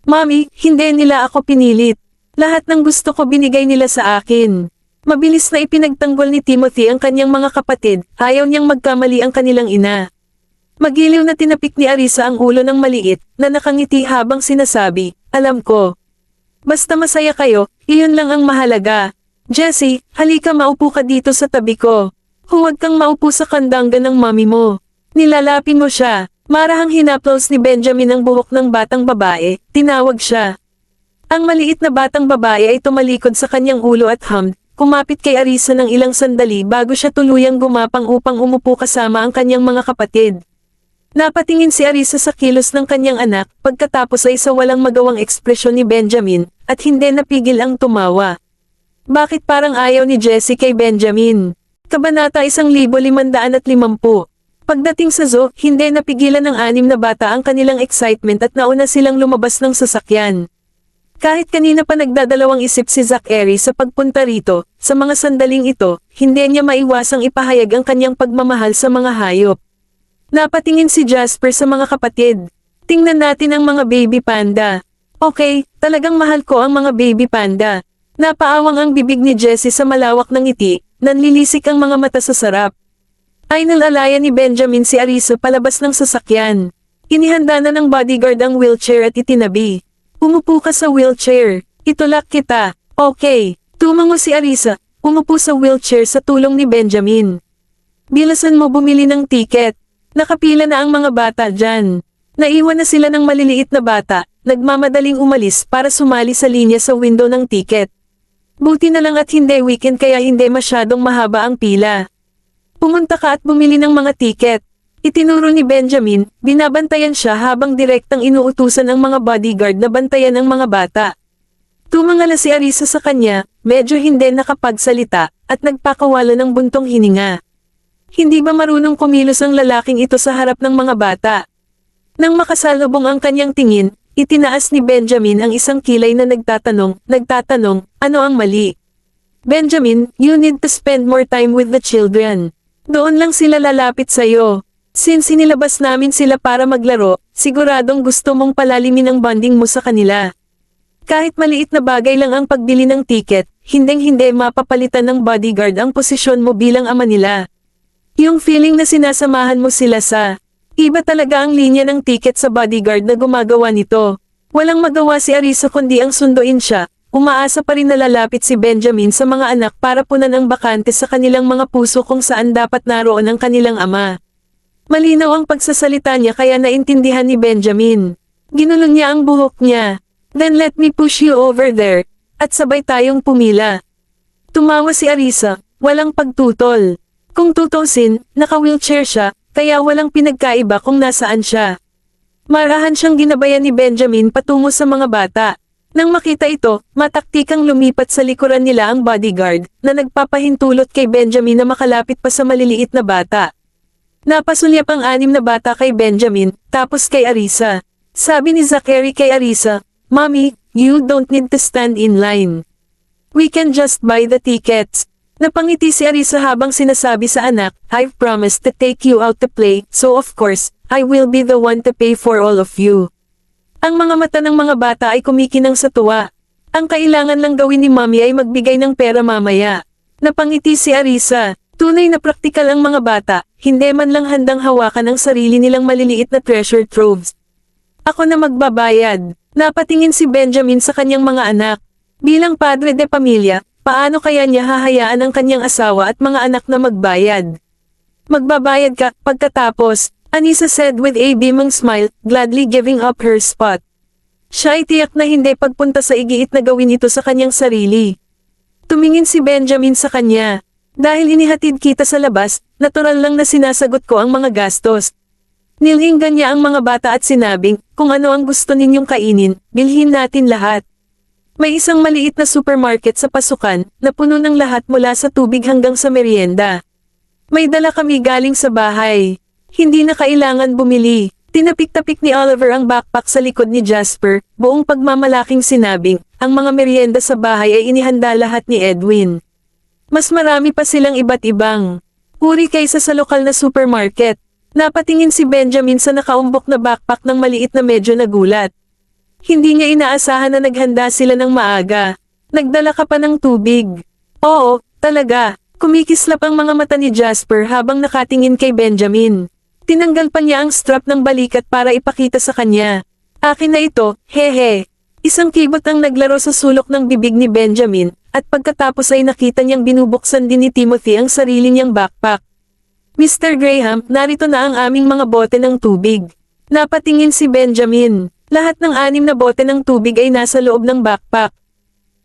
Mommy, hindi nila ako pinilit. Lahat ng gusto ko binigay nila sa akin. Mabilis na ipinagtanggol ni Timothy ang kanyang mga kapatid, ayaw niyang magkamali ang kanilang ina. Magiliw na tinapik ni Arisa ang ulo ng maliit, na nakangiti habang sinasabi, alam ko. Basta masaya kayo, iyon lang ang mahalaga. Jessie, halika maupo ka dito sa tabi ko. Huwag kang maupo sa kandangga ng mami mo. Nilalapin mo siya. Marahang hinaplos ni Benjamin ang buhok ng batang babae, tinawag siya. Ang maliit na batang babae ay tumalikod sa kanyang ulo at kumapit kay Arisa ng ilang sandali bago siya tuluyang gumapang upang umupo kasama ang kanyang mga kapatid. Napatingin si Arisa sa kilos ng kanyang anak, pagkatapos ay sa walang magawang ekspresyon ni Benjamin, at hindi napigil ang tumawa. Bakit parang ayaw ni Jessie kay Benjamin? Kabanata 1550. Pagdating sa zoo, hindi napigilan ng 6 na bata ang kanilang excitement at nauna silang lumabas ng sasakyan. Kahit kanina pa nagdadalawang isip si Zachary sa pagpunta rito, sa mga sandaling ito, hindi niya maiwasang ipahayag ang kanyang pagmamahal sa mga hayop. Napatingin si Jasper sa mga kapatid. Tingnan natin ang mga baby panda. Okay, talagang mahal ko ang mga baby panda. Napaawang ang bibig ni Jessie sa malawak ng ngiti, nanlilisik ang mga mata sa sarap. Ay nalalaya ni Benjamin si Arisa palabas ng sasakyan. Inihanda na ng bodyguard ang wheelchair at itinabi. Umupo ka sa wheelchair. Itulak kita. Okay. Tumango si Arisa, umupo sa wheelchair sa tulong ni Benjamin. Bilasan mo bumili ng tiket. Nakapila na ang mga bata dyan. Naiwan na sila ng maliliit na bata, nagmamadaling umalis para sumali sa linya sa window ng tiket. Buti na lang at hindi weekend kaya hindi masyadong mahaba ang pila. Pumunta ka at bumili ng mga tiket. Itinuro ni Benjamin, binabantayan siya habang direktang inuutusan ang mga bodyguard na bantayan ang mga bata. Tumangala si Arisa sa kanya, medyo hindi nakapagsalita, at nagpakawala ng buntong hininga. Hindi ba marunong kumilos ang lalaking ito sa harap ng mga bata? Nang makasalubong ang kanyang tingin, itinaas ni Benjamin ang isang kilay na nagtatanong, ano ang mali? Benjamin, you need to spend more time with the children. Doon lang sila lalapit sa'yo. Since inilabas namin sila para maglaro, siguradong gusto mong palalimin ang bonding mo sa kanila. Kahit maliit na bagay lang ang pagbili ng tiket, hinding-hindi mapapalitan ng bodyguard ang posisyon mo bilang ama nila. Yung feeling na sinasamahan mo sila sa iba talaga ang linya ng tiket sa bodyguard na gumagawa nito. Walang magawa si Arisa kundi ang sunduin siya. Umaasa pa rin na lalapit si Benjamin sa mga anak para punan ang bakante sa kanilang mga puso kung saan dapat naroon ang kanilang ama. Malinaw ang pagsasalita niya kaya naintindihan ni Benjamin. Ginulong niya ang buhok niya. Then let me push you over there. At sabay tayong pumila. Tumawa si Arisa, walang pagtutol. Kung tutusin, naka-wheelchair siya, kaya walang pinagkaiba kung nasaan siya. Marahan siyang ginabayan ni Benjamin patungo sa mga bata. Nang makita ito, mataktikang lumipat sa likuran nila ang bodyguard, na nagpapahintulot kay Benjamin na makalapit pa sa maliliit na bata. Napasulyap ang 6 na bata kay Benjamin, tapos kay Arisa. Sabi ni Zachary kay Arisa, Mommy, you don't need to stand in line. We can just buy the tickets. Napangiti si Arisa habang sinasabi sa anak, I've promised to take you out to play, so of course, I will be the one to pay for all of you. Ang mga mata ng mga bata ay kumikinang sa tuwa. Ang kailangan lang gawin ni Mommy ay magbigay ng pera mamaya. Napangiti si Arisa. Tunay na praktikal ang mga bata, hindi man lang handang hawakan ang sarili nilang maliliit na treasure troves. Ako na magbabayad. Napatingin si Benjamin sa kanyang mga anak. Bilang padre de pamilya, paano kaya niya hahayaan ang kanyang asawa at mga anak na magbayad? Magbabayad ka, pagkatapos, Anisa said with a beaming smile, gladly giving up her spot. Siya ay tiyak na hindi pagpunta sa igiit na gawin ito sa kanyang sarili. Tumingin si Benjamin sa kanya. Dahil inihatid kita sa labas, natural lang na sinasagot ko ang mga gastos. Nilhinggan niya ang mga bata at sinabing, kung ano ang gusto ninyong kainin, bilhin natin lahat. May isang maliit na supermarket sa pasukan, na puno ng lahat mula sa tubig hanggang sa merienda. May dala kami galing sa bahay. Hindi na kailangan bumili. Tinapik-tapik ni Oliver ang backpack sa likod ni Jasper, buong pagmamalaking sinabing, ang mga merienda sa bahay ay inihanda lahat ni Edwin. Mas marami pa silang iba't ibang uri kaysa sa lokal na supermarket. Napatingin si Benjamin sa nakaumbok na backpack ng maliit na medyo nagulat. Hindi niya inaasahan na naghanda sila ng maaga. Nagdala ka pa ng tubig. Oo, talaga. Kumikislap ang mga mata ni Jasper habang nakatingin kay Benjamin. Tinanggal pa niya ang strap ng balikat para ipakita sa kanya. Akin na ito, hehe. Isang kibot ang naglaro sa sulok ng bibig ni Benjamin, at pagkatapos ay nakita niyang binubuksan din ni Timothy ang sarili niyang backpack. Mr. Graham, narito na ang aming mga bote ng tubig. Napatingin si Benjamin. Lahat ng 6 na bote ng tubig ay nasa loob ng backpack.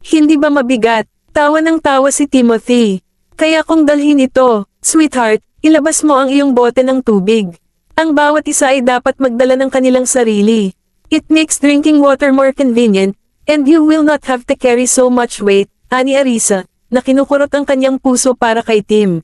Hindi ba mabigat? Tawa ng tawa si Timothy. Kaya kung dalhin ito, sweetheart, ilabas mo ang iyong bote ng tubig. Ang bawat isa ay dapat magdala ng kanilang sarili. It makes drinking water more convenient, and you will not have to carry so much weight, ani Arisa, na kinukurot ang kanyang puso para kay Tim.